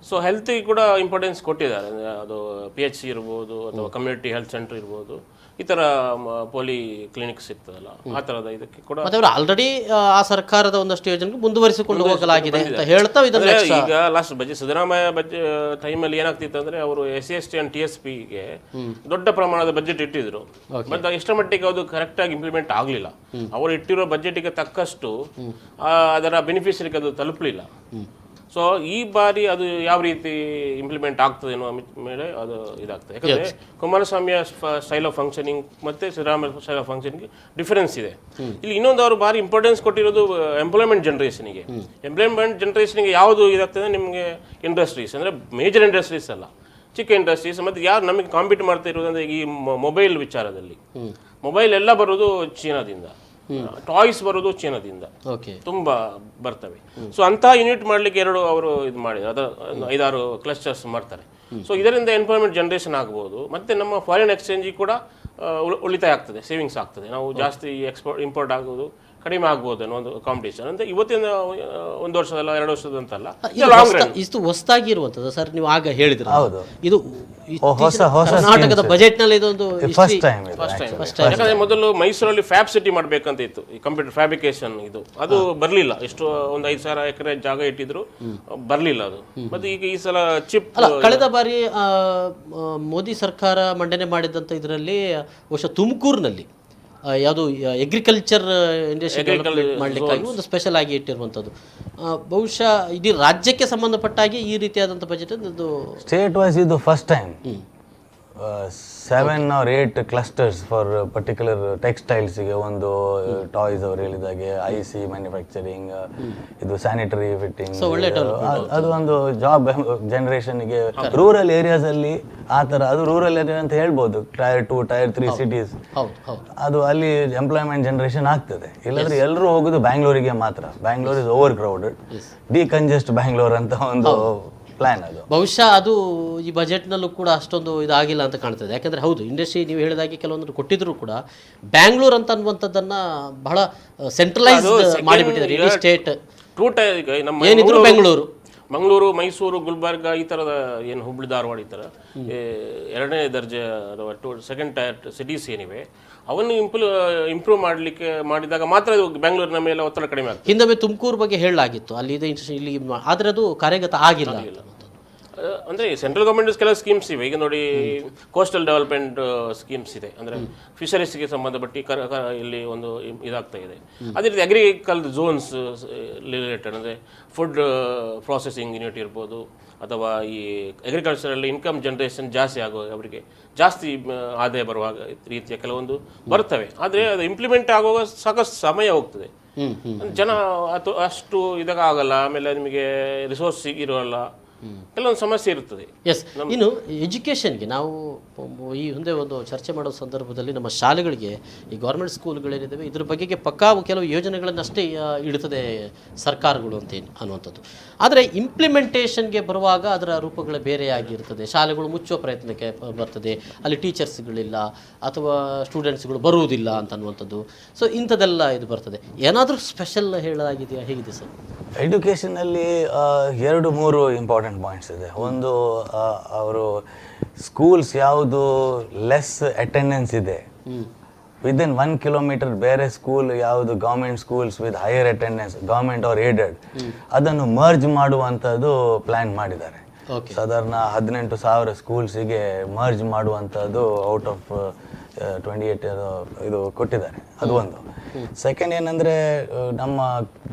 ಸೊ ಹೆಲ್ತ್ಗೆ ಕೂಡ ಇಂಪಾರ್ಟೆನ್ಸ್ ಕೊಟ್ಟಿದ್ದಾರೆ. ಅದು PHC ಇರ್ಬೋದು ಅಥವಾ ಕಮ್ಯುನಿಟಿ ಹೆಲ್ತ್ ಸೆಂಟರ್ ಇರ್ಬೋದು, ಈ ಥರ ಪೋಲಿ ಕ್ಲಿನಿಕ್ಸ್ ಇರ್ತದಲ್ಲ ಆ ಥರದ ಇದಕ್ಕೆ ಕೂಡ ಆಲ್ರೆಡಿ ಆ ಸರ್ಕಾರದ ಒಂದಷ್ಟು ಯೋಜನೆಗೆ ಮುಂದುವರಿಸಿಕೊಂಡು ಹೋಗಲಾಗಿದೆ ಅಂತ ಹೇಳ್ತಾ ಇದ್ದಾರೆ. ಈಗ ಲಾಸ್ಟ್ ಬಜೆಟ್ ಸಿದ್ದರಾಮಯ್ಯ ಟೈಮಲ್ಲಿ ಏನಾಗ್ತಿತ್ತು ಅಂದ್ರೆ ಅವರು SC/ST and TSPಗೆ ದೊಡ್ಡ ಪ್ರಮಾಣದ ಬಜೆಟ್ ಇಟ್ಟಿದ್ರು. ಬಟ್ ಎಷ್ಟರ ಮಟ್ಟಿಗೆ ಅದು ಕರೆಕ್ಟ್ ಆಗಿ ಇಂಪ್ಲಿಮೆಂಟ್ ಆಗಲಿಲ್ಲ. ಅವರು ಇಟ್ಟಿರೋ ಬಜೆಟ್ಗೆ ತಕ್ಕಷ್ಟು ಅದರ ಬೆನಿಫಿಷರಿಗೆ ಅದು ತಲುಪಲಿಲ್ಲ. ಸೊ ಈ ಬಾರಿ ಅದು ಯಾವ ರೀತಿ ಇಂಪ್ಲಿಮೆಂಟ್ ಆಗ್ತದೆ ಅನ್ನೋ ಮೇಲೆ ಅದು ಇದಾಗ್ತದೆ. ಯಾಕಂದ್ರೆ ಕುಮಾರಸ್ವಾಮಿಯ ಸ್ಟೈಲ್ ಆಫ್ ಫಂಕ್ಷನಿಂಗ್ ಮತ್ತೆ Siddaramaiah style of functioning difference ಇದೆ. ಇಲ್ಲಿ ಇನ್ನೊಂದು ಅವರು ಭಾರಿ ಇಂಪಾರ್ಟೆನ್ಸ್ ಕೊಟ್ಟಿರೋದು ಎಂಪ್ಲಾಯ್ಮೆಂಟ್ ಜನರೇಷನ್ಗೆ. ಎಂಪ್ಲಾಯ್ಮೆಂಟ್ ಜನರೇಷನ್ಗೆ ಯಾವುದು ಇದಾಗ್ತದೆ ನಿಮಗೆ ಇಂಡಸ್ಟ್ರೀಸ್ ಅಂದರೆ ಮೇಜರ್ ಇಂಡಸ್ಟ್ರೀಸ್ ಅಲ್ಲ, ಚಿಕ್ಕ ಇಂಡಸ್ಟ್ರೀಸ್. ಮತ್ತು ಯಾರು ನಮಗೆ ಕಾಂಪೀಟ್ ಮಾಡ್ತಾ ಇರೋದು ಅಂದರೆ ಈ ಮೊಬೈಲ್ ವಿಚಾರದಲ್ಲಿ ಮೊಬೈಲ್ ಎಲ್ಲ ಬರೋದು ಚೀನಾದಿಂದ, ಟಾಯ್ಸ್ ಬರೋದು ಚೀನಾದಿಂದ ತುಂಬಾ ಬರ್ತವೆ. ಸೊ ಅಂತ ಯೂನಿಟ್ ಮಾಡ್ಲಿಕ್ಕೆ ಅವರು ಇದು ಮಾಡಿದ್ರು, ಅದರ 5-6 ಕ್ಲಸ್ಟರ್ಸ್ ಮಾಡ್ತಾರೆ. ಸೊ ಇದರಿಂದ ಎಂಪ್ಲಾಯ್ಮೆಂಟ್ ಜನರೇಷನ್ ಆಗ್ಬೋದು. ಮತ್ತೆ ನಮ್ಮ ಫಾರಿನ್ ಎಕ್ಸ್ಚೇಂಜ್ ಕೂಡ ಉಳಿತಾಯ ಆಗ್ತದೆ, ಸೇವಿಂಗ್ಸ್ ಆಗ್ತದೆ. ನಾವು ಜಾಸ್ತಿ ಇಂಪೋರ್ಟ್ ಆಗೋದು ಕಡಿಮೆ ಆಗ್ಬೋದು ಅನ್ನೋ ಒಂದು ಕಾಂಪಿಟೇಷನ್ ಅಂತ ಇವತ್ತಿನ 1 ವರ್ಷದಲ್ಲ 2 ವರ್ಷದಂತಲ್ಲ, ಇಷ್ಟು ಹೊಸದಾಗಿ ಇರುವಂತದ್ದು ಸರ್. ನೀವು ಆಗ ಹೇಳಿದ್ರೆ ಹೌದು, ಇದು ಕರ್ನಾಟಕದ ಬಜೆಟ್ ನಲ್ಲಿ ಇದೊಂದು ಫಸ್ಟ್ ಟೈಮ್. ಯಾಕಂದ್ರೆ ಮೊದಲು ಮೈಸೂರಲ್ಲಿ ಫ್ಯಾಬ್ ಸಿಟಿ ಮಾಡ್ಬೇಕಂತ ಇತ್ತು, ಈ ಕಂಪ್ಯೂಟರ್ ಫ್ಯಾಬ್ರಿಕೇಶನ್ ಇದು, ಅದು ಬರ್ಲಿಲ್ಲ. ಎಷ್ಟು ಒಂದು 5,000 ಎಕರೆ ಜಾಗ ಇಟ್ಟಿದ್ರು, ಬರ್ಲಿಲ್ಲ ಅದು. ಮತ್ತೆ ಈಗ ಈ ಸಲ ಚಿಪ್ ಕಳೆದ ಬಾರಿ ಮೋದಿ ಸರ್ಕಾರ ಮಂಡನೆ ಮಾಡಿದಂತ ಇದರಲ್ಲಿ ಬಹುಶಃ ತುಮಕೂರಿನಲ್ಲಿ ಯಾವುದು ಅಗ್ರಿಕಲ್ಚರ್ ಇಂಡಸ್ಟ್ರಿ ಡೆವಲಪ್ಮೆಂಟ್ ಮಾಡಲಿಕ್ಕಾಗಿ ಒಂದು ಸ್ಪೆಷಲ್ ಆಗಿ ಇಟ್ಟಿರುವಂಥದ್ದು. ಬಹುಶಃ ಇಡೀ ರಾಜ್ಯಕ್ಕೆ ಸಂಬಂಧಪಟ್ಟಾಗಿ ಈ ರೀತಿಯಾದಂಥ ಬಜೆಟ್ ಇದು ಸ್ಟೇಟ್ ವೈಸ್ ಇದು first time. 7 or 8 clusters for particular ಟೆಕ್ಸ್ಟೈಲ್ಸ್ಗೆ, ಒಂದು ಟಾಯ್ಸ್ ಅವರು ಹೇಳಿದಾಗೆ, IC ಮ್ಯಾನುಫ್ಯಾಕ್ಚರಿಂಗ್, ಇದು ಸ್ಯಾನಿಟರಿ ಫಿಟ್ಟಿಂಗ್, ಅದು ಒಂದು ಜಾಬ್ ಜನರೇಷನ್ಗೆ ರೂರಲ್ ಏರಿಯಾಸ್ ಅಲ್ಲಿ ಆ ಥರ. ಅದು ರೂರಲ್ ಏರಿಯಾ ಅಂತ ಹೇಳ್ಬೋದು, Tier 2 Tier 3 ಸಿಟೀಸ್. ಅದು ಅಲ್ಲಿ ಎಂಪ್ಲಾಯ್ಮೆಂಟ್ ಜನರೇಷನ್ ಆಗ್ತದೆ. ಇಲ್ಲಾಂದ್ರೆ ಎಲ್ಲರೂ ಹೋಗೋದು ಬ್ಯಾಂಗ್ಳೂರಿಗೆ ಮಾತ್ರ. Bangalore is over crowded, decongest Bangalore ಅಂತ ಒಂದು ಪ್ಲಾನ್. ಅದು ಬಹುಶಃ ಅದು ಈ ಬಜೆಟ್ನಲ್ಲೂ ಕೂಡ ಅಷ್ಟೊಂದು ಇದಾಗಿಲ್ಲ ಅಂತ ಕಾಣ್ತದೆ. ಯಾಕಂದರೆ ಹೌದು, ಇಂಡಸ್ಟ್ರಿ ನೀವು ಹೇಳಿದಾಗೆ ಕೆಲವೊಂದು ಕೊಟ್ಟಿದ್ರು ಕೂಡ ಬ್ಯಾಂಗ್ಳೂರ್ ಅಂತ ಅನ್ನುವಂಥದ್ದನ್ನ ಬಹಳ ಸೆಂಟ್ರಲೈಸ್ ಮಾಡಿಬಿಟ್ಟಿದ್ದಾರೆ. ಇಡೀ ಸ್ಟೇಟ್ ಏನಿದ್ರು ಮಂಗಳೂರು, ಮೈಸೂರು, ಗುಲ್ಬರ್ಗ ಈ ಥರದ ಏನು ಹುಬ್ಳಿ ಧಾರವಾಡ ಈ ಥರ 2ನೇ ದರ್ಜೆ ಅಥವಾ 2nd tier ಸಿಟೀಸ್ ಏನಿವೆ ಅವನ್ನು ಇಂಪ್ರೂವ್ ಮಾಡಿದಾಗ ಮಾತ್ರ ಬೆಂಗಳೂರಿನ ಮೇಲೆ ಒತ್ತಡ ಕಡಿಮೆ ಆಗ್ತದೆ. ಹಿಂದೊಮ್ಮೆ ತುಮಕೂರು ಬಗ್ಗೆ ಹೇಳಲಾಗಿತ್ತು, ಅಲ್ಲಿ ಇದೆ ಇಲ್ಲಿ, ಆದರೆ ಅದು ಕಾರ್ಯಗತ ಆಗಿಲ್ಲ. ಅಂದರೆ ಸೆಂಟ್ರಲ್ ಗೌರ್ಮೆಂಟ್ ಕೆಲವು ಸ್ಕೀಮ್ಸ್ ಇವೆ. ಈಗ ನೋಡಿ, ಕೋಸ್ಟಲ್ ಡೆವಲಪ್ಮೆಂಟ್ ಸ್ಕೀಮ್ಸ್ ಇದೆ, ಅಂದರೆ ಫಿಶರೀಸ್ಗೆ ಸಂಬಂಧಪಟ್ಟಿ ಇಲ್ಲಿ ಒಂದು ಇದಾಗ್ತಾ ಇದೆ. ಅದೇ ರೀತಿ ಅಗ್ರಿಕಲ್ಚರ್ ಝೋನ್ಸ್ ರಿಲೇಟೆಡ್, ಅಂದರೆ ಫುಡ್ ಪ್ರಾಸೆಸಿಂಗ್ ಯೂನಿಟ್ ಇರ್ಬೋದು, ಅಥವಾ ಈ ಅಗ್ರಿಕಲ್ಚರಲ್ಲಿ ಇನ್ಕಮ್ ಜನರೇಷನ್ ಜಾಸ್ತಿ ಆಗೋ ಅವರಿಗೆ ಜಾಸ್ತಿ ಆದಾಯ ಬರುವ ರೀತಿಯ ಕೆಲವೊಂದು ಬರ್ತವೆ. ಆದರೆ ಅದು ಇಂಪ್ಲಿಮೆಂಟ್ ಆಗುವಾಗ ಸಾಕಷ್ಟು ಸಮಯ ಹೋಗ್ತದೆ, ಜನ ಅಷ್ಟು ಇದಾಗಲ್ಲ, ಆಮೇಲೆ ನಿಮಗೆ ರಿಸೋರ್ಸ್ ಇರೋಲ್ಲ, ಕೆಲವೊಂದು ಸಮಸ್ಯೆ ಇರುತ್ತದೆ. ಎಸ್, ಇನ್ನು ಎಜುಕೇಷನ್ಗೆ ನಾವು ಈ ಹಿಂದೆ ಒಂದು ಚರ್ಚೆ ಮಾಡೋ ಸಂದರ್ಭದಲ್ಲಿ ನಮ್ಮ ಶಾಲೆಗಳಿಗೆ ಈ ಗೌರ್ಮೆಂಟ್ ಸ್ಕೂಲ್ಗಳೇನಿದ್ದಾವೆ ಇದ್ರ ಬಗೆಗೆ ಪಕ್ಕಾ ಕೆಲವು ಯೋಜನೆಗಳನ್ನಷ್ಟೇ ಇಡ್ತದೆ ಸರ್ಕಾರಗಳು ಅಂತ ಅನ್ನುವಂಥದ್ದು. ಆದರೆ ಇಂಪ್ಲಿಮೆಂಟೇಷನ್ಗೆ ಬರುವಾಗ ಅದರ ರೂಪಗಳು ಬೇರೆಯಾಗಿರ್ತದೆ. ಶಾಲೆಗಳು ಮುಚ್ಚುವ ಪ್ರಯತ್ನಕ್ಕೆ ಬರ್ತದೆ, ಅಲ್ಲಿ ಟೀಚರ್ಸ್ಗಳಿಲ್ಲ ಅಥವಾ ಸ್ಟೂಡೆಂಟ್ಸ್ಗಳು ಬರುವುದಿಲ್ಲ ಅಂತ ಅನ್ನುವಂಥದ್ದು. ಸೊ ಇಂಥದ್ದೆಲ್ಲ ಇದು ಬರ್ತದೆ. ಏನಾದರೂ ಸ್ಪೆಷಲ್ ಹೇಳಲಾಗಿದೆಯಾ, ಹೇಗಿದೆ ಸರ್? ಎಡ್ಯುಕೇಷನಲ್ಲಿ 2-3 ಇಂಪಾರ್ಟೆಂಟ್ ಪಾಯಿಂಟ್ಸ್ ಇದೆ. ಒಂದು, ಅವರು ಸ್ಕೂಲ್ಸ್ ಯಾವುದು ಲೆಸ್ ಅಟೆಂಡೆನ್ಸ್ ಇದೆ ವಿದಿನ್ 1 ಕಿಲೋಮೀಟರ್, ಬೇರೆ ಸ್ಕೂಲ್ ಯಾವುದು government schools with higher attendance, government or aided, ಅದನ್ನು ಮರ್ಜ್ ಮಾಡುವಂಥದ್ದು ಪ್ಲ್ಯಾನ್ ಮಾಡಿದ್ದಾರೆ. ಸಾಧಾರಣ 18,000 ಸ್ಕೂಲ್ಸಿಗೆ ಮರ್ಜ್ ಮಾಡುವಂಥದ್ದು ಔಟ್ ಆಫ್ 28 ಇದು ಕೊಟ್ಟಿದ್ದಾರೆ. ಅದು ಒಂದು. ಸೆಕೆಂಡ್ ಏನಂದರೆ, ನಮ್ಮ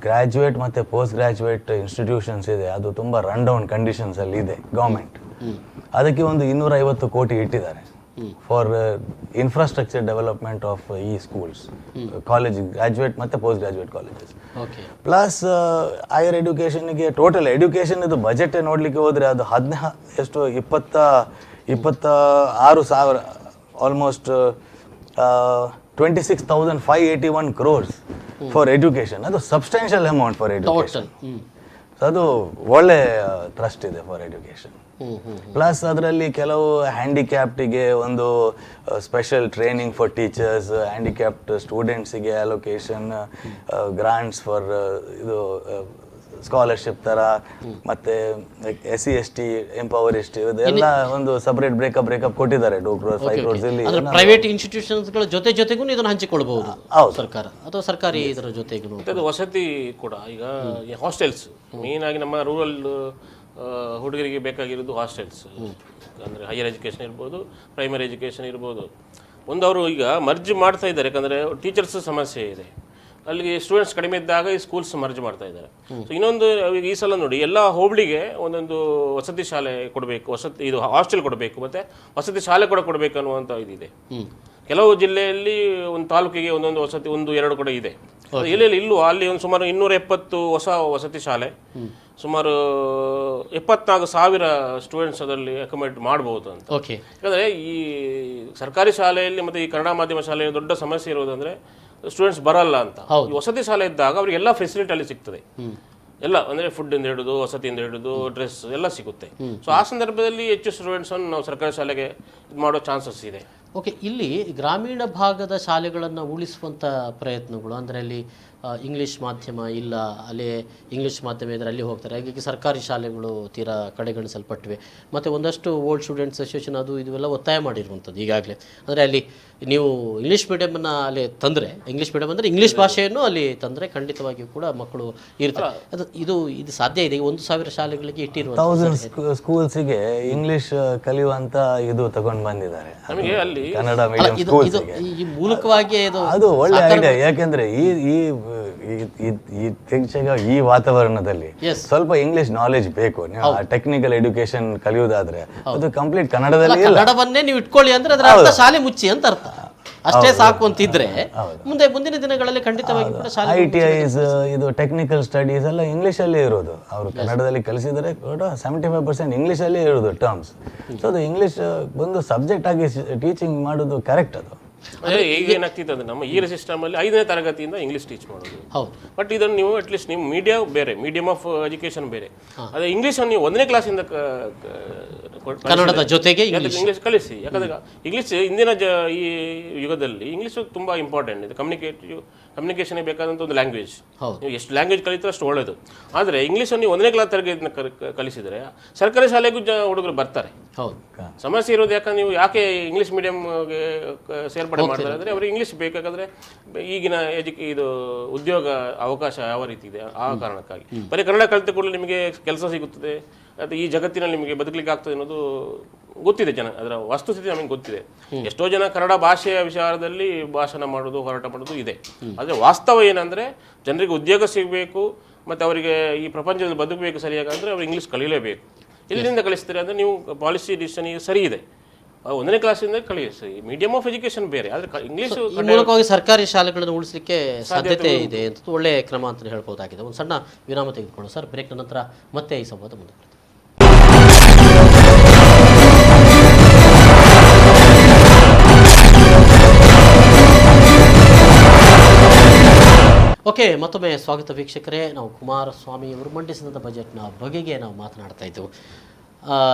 ಗ್ರ್ಯಾಜುಯೇಟ್ ಮತ್ತು ಪೋಸ್ಟ್ ಗ್ರ್ಯಾಜುಯೇಟ್ ಇನ್ಸ್ಟಿಟ್ಯೂಷನ್ಸ್ ಇದೆ, ಅದು ತುಂಬ ರನ್ ಡೌನ್ ಕಂಡೀಷನ್ಸಲ್ಲಿ ಇದೆ ಗೌರ್ಮೆಂಟ್. ಅದಕ್ಕೆ ಒಂದು 250 ಕೋಟಿ ಇಟ್ಟಿದ್ದಾರೆ ಫಾರ್ ಇನ್ಫ್ರಾಸ್ಟ್ರಕ್ಚರ್ ಡೆವಲಪ್ಮೆಂಟ್ ಆಫ್ ಈ ಸ್ಕೂಲ್ಸ್, ಕಾಲೇಜ್, ಗ್ರ್ಯಾಜುಯೇಟ್ ಮತ್ತು post graduate colleges. Plus higher ಎಡ್ಯುಕೇಷನ್ಗೆ ಟೋಟಲ್ ಎಡ್ಯುಕೇಷನ್ ಇದು ಬಜೆಟ್ ನೋಡಲಿಕ್ಕೆ ಹೋದರೆ ಅದು 26,000 ಆಲ್ಮೋಸ್ಟ್ 26,581 crores ಫಾರ್ ಎಡ್ಯುಕೇಷನ್. ಅದು ಸಬ್ಸ್ಟೆನ್ಷಿಯಲ್ ಅಮೌಂಟ್ ಫಾರ್ ಎಡ್ಯುಕೇಷನ್. ಅದು ಒಳ್ಳೆ ಟ್ರಸ್ಟ್ ಇದೆ ಫಾರ್ ಎಡ್ಯುಕೇಷನ್. ಪ್ಲಸ್ ಅದರಲ್ಲಿ ಕೆಲವು ಹ್ಯಾಂಡಿಕ್ಯಾಪ್ಟಿಗೆ ಒಂದು special training for teachers, handicapped ಸ್ಟೂಡೆಂಟ್ಸಿಗೆ ಅಲೋಕೇಶನ್, ಗ್ರಾಂಟ್ಸ್ ಫಾರ್ ಇದು ಸ್ಕಾಲರ್ಶಿಪ್ ಥರ, ಮತ್ತು SC/ST ಎಂಪವರಿಸ್ಟ್ ಇದೆಲ್ಲ ಒಂದು ಸಪರೇಟ್ ಬ್ರೇಕಪ್ ಕೊಟ್ಟಿದ್ದಾರೆ. 2 crores 5 crores ಇಲ್ಲಿ ಪ್ರೈವೇಟ್ ಇನ್ಸ್ಟಿಟ್ಯೂಷನ್ಸ್ಗಳ ಜೊತೆಗೂ ಇದನ್ನು ಹಂಚಿಕೊಳ್ಬಹುದು ಸರ್ಕಾರ ಅಥವಾ ಸರ್ಕಾರಿ ಇದರ ಜೊತೆಗೂ. ವಸತಿ ಕೂಡ ಈಗ ಹಾಸ್ಟೆಲ್ಸ್, ಮೇನ್ ಆಗಿ ನಮ್ಮ ರೂರಲ್ ಹುಡುಗರಿಗೆ ಬೇಕಾಗಿರೋದು ಹಾಸ್ಟೆಲ್ಸ್. ಅಂದರೆ ಹೈಯರ್ ಎಜುಕೇಷನ್ ಇರ್ಬೋದು, ಪ್ರೈಮರಿ ಎಜುಕೇಷನ್ ಇರ್ಬೋದು. ಒಂದು ಅವರು ಈಗ ಮರ್ಜ್ ಮಾಡ್ತಾ ಇದ್ದಾರೆ, ಯಾಕಂದರೆ ಟೀಚರ್ಸ್ ಸಮಸ್ಯೆ ಇದೆ, ಅಲ್ಲಿಗೆ ಸ್ಟೂಡೆಂಟ್ಸ್ ಕಡಿಮೆ ಇದ್ದಾಗ ಈ ಸ್ಕೂಲ್ಸ್ ಮರ್ಜ್ ಮಾಡ್ತಾ ಇದ್ದಾರೆ. ಸೊ ಇನ್ನೊಂದು ಈ ಸಲ ನೋಡಿ, ಎಲ್ಲ ಹೋಬಳಿಗೆ ಒಂದೊಂದು ವಸತಿ ಶಾಲೆ ಕೊಡಬೇಕು, ಇದು ಹಾಸ್ಟೆಲ್ ಕೊಡಬೇಕು, ಮತ್ತು ವಸತಿ ಶಾಲೆ ಕೂಡ ಕೊಡಬೇಕು ಅನ್ನುವಂಥ ಇದಿದೆ. ಕೆಲವು ಜಿಲ್ಲೆಯಲ್ಲಿ ಒಂದು ತಾಲೂಕಿಗೆ ಒಂದೊಂದು ವಸತಿ 1-2 ಕೂಡ ಇದೆ. ಎಲ್ಲೆಲ್ಲಿ ಇಲ್ಲೂ ಅಲ್ಲಿ ಒಂದು ಸುಮಾರು 270 ಹೊಸ ವಸತಿ ಶಾಲೆ, ಸುಮಾರು 74,000 ಸ್ಟೂಡೆಂಟ್ಸ್ ಅದರಲ್ಲಿ ಅಕೊಮಡೇಟ್ ಮಾಡ್ಬೋದು ಅಂತ. ಯಾಕಂದರೆ ಈ ಸರ್ಕಾರಿ ಶಾಲೆಯಲ್ಲಿ ಮತ್ತು ಈ ಕನ್ನಡ ಮಾಧ್ಯಮ ಶಾಲೆಯಲ್ಲಿ ದೊಡ್ಡ ಸಮಸ್ಯೆ ಇರೋದಂದರೆ ಸ್ಟೂಡೆಂಟ್ಸ್ ಬರಲ್ಲ ಅಂತ. ಈ ವಸತಿ ಶಾಲೆ ಇದ್ದಾಗ ಅವ್ರಿಗೆ ಎಲ್ಲ ಫೆಸಿಲಿಟಿ ಅಲ್ಲಿ ಸಿಗ್ತದೆ, ಎಲ್ಲ ಅಂದರೆ ಫುಡ್ಡಿಂದ ಹಿಡಿದು ವಸತಿಯಿಂದ ಹಿಡಿದು ಡ್ರೆಸ್ ಎಲ್ಲ ಸಿಗುತ್ತೆ. ಸೊ ಆ ಸಂದರ್ಭದಲ್ಲಿ ಹೆಚ್ಚು ಸ್ಟೂಡೆಂಟ್ಸನ್ನು ನಾವು ಸರ್ಕಾರಿ ಶಾಲೆಗೆ ಇದು ಮಾಡೋ ಚಾನ್ಸಸ್ ಇದೆ. ಇಲ್ಲಿ ಗ್ರಾಮೀಣ ಭಾಗದ ಶಾಲೆಗಳನ್ನು ಉಳಿಸುವಂಥ ಪ್ರಯತ್ನಗಳು, ಅಂದರೆ ಅಲ್ಲಿ ಇಂಗ್ಲೀಷ್ ಮಾಧ್ಯಮ ಇಲ್ಲ, ಅಲ್ಲಿ ಇಂಗ್ಲೀಷ್ ಮಾಧ್ಯಮ ಇದ್ದರೆ ಅಲ್ಲಿ ಹೋಗ್ತಾರೆ. ಹಾಗಾಗಿ ಸರ್ಕಾರಿ ಶಾಲೆಗಳು ತೀರಾ ಕಡೆಗಣಿಸಲ್ಪಟ್ಟಿವೆ. ಮತ್ತು ಒಂದಷ್ಟು ಓಲ್ಡ್ ಸ್ಟೂಡೆಂಟ್ಸ್ ಅಸೋಸಿಯೇಷನ್ ಅದು ಇವೆಲ್ಲ ಒತ್ತಾಯ ಮಾಡಿರುವಂಥದ್ದು ಈಗಾಗಲೇ. ಅಂದರೆ ಅಲ್ಲಿ ನೀವು ಇಂಗ್ಲೀಷ್ ಮೀಡಿಯಮನ್ನು ಅಲ್ಲಿ ತಂದರೆ, ಇಂಗ್ಲೀಷ್ ಮೀಡಿಯಮ್ ಅಂದರೆ ಇಂಗ್ಲೀಷ್ ಭಾಷೆಯನ್ನು ಅಲ್ಲಿ ತಂದರೆ ಖಂಡಿತವಾಗಿಯೂ ಕೂಡ ಮಕ್ಕಳು ಇರ್ತಾರೆ. ಇದು ಸಾಧ್ಯ ಇದೆ. 1,000 ಶಾಲೆಗಳಿಗೆ ಇಟ್ಟಿರುವ 1000 ಸ್ಕೂಲ್ಸಿಗೆ ಇಂಗ್ಲೀಷ್ ಕಲಿಯುವಂಥ ಇದು ತಗೊಂಡು ಬಂದಿದ್ದಾರೆ. ನಮಗೆ ಅಲ್ಲಿ ಕನ್ನಡ ಮೀಡಿಯಂ ಸ್ಕೂಲ್ಸ್ ಈ ಮೂಲಕವಾಗಿ ಅದು ಒಳ್ಳೆ ಐಡಿಯಾ. ಯಾಕೆಂದ್ರೆ ಈ ವಾತಾವರಣದಲ್ಲಿ ಸ್ವಲ್ಪ ಇಂಗ್ಲಿಷ್ ನಾಲೆಜ್ ಬೇಕು. ನೀವು ಟೆಕ್ನಿಕಲ್ ಎಡ್ಯುಕೇಶನ್ ಕಲಿಯೋದಾದ್ರೆ ಅದು ಕಂಪ್ಲೀಟ್ ಕನ್ನಡದಲ್ಲಿ ಕನ್ನಡವನ್ನೇ ನೀವು ಇಟ್ಕೊಳ್ಳಿ ಅಂದ್ರೆ ಅದರ ಅರ್ಥ ಶಾಲೆ ಮುಚ್ಚಿ ಅಂತ ಅರ್ಥ. ಅಷ್ಟೇ ಸಾಕು ಅಂತಿದ್ರೆ ಮುಂದಿನ ದಿನಗಳಲ್ಲಿ ಖಂಡಿತವಾಗಿ ITIs ಇದು ಟೆಕ್ನಿಕಲ್ ಸ್ಟಡೀಸ್ ಎಲ್ಲ ಇಂಗ್ಲಿಷ್ ಅಲ್ಲೇ ಇರೋದು. ಅವರು ಕನ್ನಡದಲ್ಲಿ ಕಲಿಸಿದರೆ 75% ಇಂಗ್ಲಿಷ್ ಅಲ್ಲೇ ಇರೋದು ಟರ್ಮ್ಸ್. ಸೊ ಅದು ಇಂಗ್ಲಿಷ್ ಒಂದು ಸಬ್ಜೆಕ್ಟ್ ಆಗಿ ಟೀಚಿಂಗ್ ಮಾಡೋದು ಕರೆಕ್ಟ್. ಅದು ಈಗ ಏನಾಗ್ತಿತ್ತು ಅಂದ್ರೆ ನಮ್ಮ ಈ ಸಿಸ್ಟಮಲ್ಲಿ 5ನೇ ತರಗತಿಯಿಂದ ಇಂಗ್ಲೀಷ್ ಟೀಚ್ ಮಾಡೋದು. ಬಟ್ ಇದನ್ನು ನೀವು ಅಟ್ಲೀಸ್ಟ್ ನಿಮ್ಮ ಮೀಡಿಯಾ ಬೇರೆ, ಮೀಡಿಯಮ್ ಆಫ್ ಎಜುಕೇಶನ್ ಬೇರೆ, ಅದೇ ಇಂಗ್ಲೀಷನ್ನು ನೀವು 1ನೇ ಕ್ಲಾಸಿಂದ ಕನ್ನಡದ ಜೊತೆಗೆ ಇಂಗ್ಲೀಷ್ ಕಲಿಸಿ. ಯಾಕಂದ್ರೆ ಇಂಗ್ಲೀಷ್ ಇಂದಿನ ಈ ಯುಗದಲ್ಲಿ ಇಂಗ್ಲೀಷ್ ತುಂಬ ಇಂಪಾರ್ಟೆಂಟ್ ಇದೆ. ಕಮ್ಯುನಿಕೇಷನ್ ಬೇಕಾದಂಥ ಒಂದು ಲ್ಯಾಂಗ್ವೇಜ್. ನೀವು ಎಷ್ಟು ಲ್ಯಾಂಗ್ವೇಜ್ ಕಲಿತಾರೆ ಅಷ್ಟು ಒಳ್ಳೆಯದು. ಆದರೆ ಇಂಗ್ಲೀಷನ್ನು ನೀವು 1ನೇ ಕ್ಲಾಸ್ ತರಗತಿಯಿಂದ ಕಲಿಸಿದರೆ ಸರ್ಕಾರಿ ಶಾಲೆಗೂ ಹುಡುಗರು ಬರ್ತಾರೆ. ಸಮಸ್ಯೆ ಇರೋದು ಯಾಕಂದ್ರೆ ನೀವು ಯಾಕೆ ಇಂಗ್ಲೀಷ್ ಮೀಡಿಯಂಗೆ ಸೇರ್ಪಡೆ ಮಾಡ್ತಾರೆ ಅಂದರೆ ಅವ್ರಿಗೆ ಇಂಗ್ಲೀಷ್ ಬೇಕಾದ್ರೆ ಈಗಿನ ಇದು ಉದ್ಯೋಗ ಅವಕಾಶ ಯಾವ ರೀತಿ ಇದೆ ಆ ಕಾರಣಕ್ಕಾಗಿ. ಬರೀ ಕನ್ನಡ ಕಲಿತ ಕೂಡಲೇ ನಿಮಗೆ ಕೆಲಸ ಸಿಗುತ್ತದೆ, ಮತ್ತು ಈ ಜಗತ್ತಿನಲ್ಲಿ ನಿಮಗೆ ಬದುಕಲಿಕ್ಕೆ ಆಗ್ತದೆ ಅನ್ನೋದು ಗೊತ್ತಿದೆ. ಅದರ ವಸ್ತುಸ್ಥಿತಿ ನಮಗೆ ಗೊತ್ತಿದೆ. ಎಷ್ಟೋ ಜನ ಕನ್ನಡ ಭಾಷೆಯ ವಿಚಾರದಲ್ಲಿ ಭಾಷಣ ಮಾಡೋದು, ಹೋರಾಟ ಮಾಡೋದು ಇದೆ. ಆದರೆ ವಾಸ್ತವ ಏನಂದರೆ ಜನರಿಗೆ ಉದ್ಯೋಗ ಸಿಗಬೇಕು ಮತ್ತು ಅವರಿಗೆ ಈ ಪ್ರಪಂಚದಲ್ಲಿ ಬದುಕಬೇಕು ಸರಿಯಾಗಿ ಅಂದರೆ ಅವ್ರು ಇಂಗ್ಲೀಷ್ ಕಲೀಲೇಬೇಕು. ಎಲ್ಲಿಂದ ಕಳಿಸ್ತೀರಾ ಅಂದರೆ ನೀವು ಪಾಲಿಸಿ ಡಿಸಿಷನ್ ಸರಿ ಇದೆ, 1ನೇ ಕ್ಲಾಸಿಂದ ಕಳಿಸಿ. ಮೀಡಿಯಮ್ ಆಫ್ ಎಜುಕೇಶನ್ ಬೇರೆ, ಆದರೆ ಇಂಗ್ಲೀಷು ಈ ಮೂಲಕವಾಗಿ ಸರ್ಕಾರಿ ಶಾಲೆಗಳನ್ನು ಉಳಿಸಲಿಕ್ಕೆ ಸಾಧ್ಯತೆ ಇದೆ ಅಂತ ಒಳ್ಳೆಯ ಕ್ರಮ ಅಂತ ಹೇಳ್ಬೋದಾಗಿದೆ. ಒಂದು ಸಣ್ಣ ವಿರಾಮ ತೆಗೆದುಕೊಳ್ಳೋಣ ಸರ್. ಬ್ರೇಕ್ನ ನಂತರ ಮತ್ತೆ ಈ ಸಂವಾದ ಮುಂದುವರಿಯುತ್ತೆ. ಓಕೆ, ಮತ್ತೊಮ್ಮೆ ಸ್ವಾಗತ ವೀಕ್ಷಕರೇ. ನಾವು ಕುಮಾರಸ್ವಾಮಿ ಅವರು ಮಂಡಿಸಿದಂಥ ಬಜೆಟ್ನ ಬಗೆಗೆ ನಾವು ಮಾತನಾಡ್ತಾ ಇದ್ದೆವು.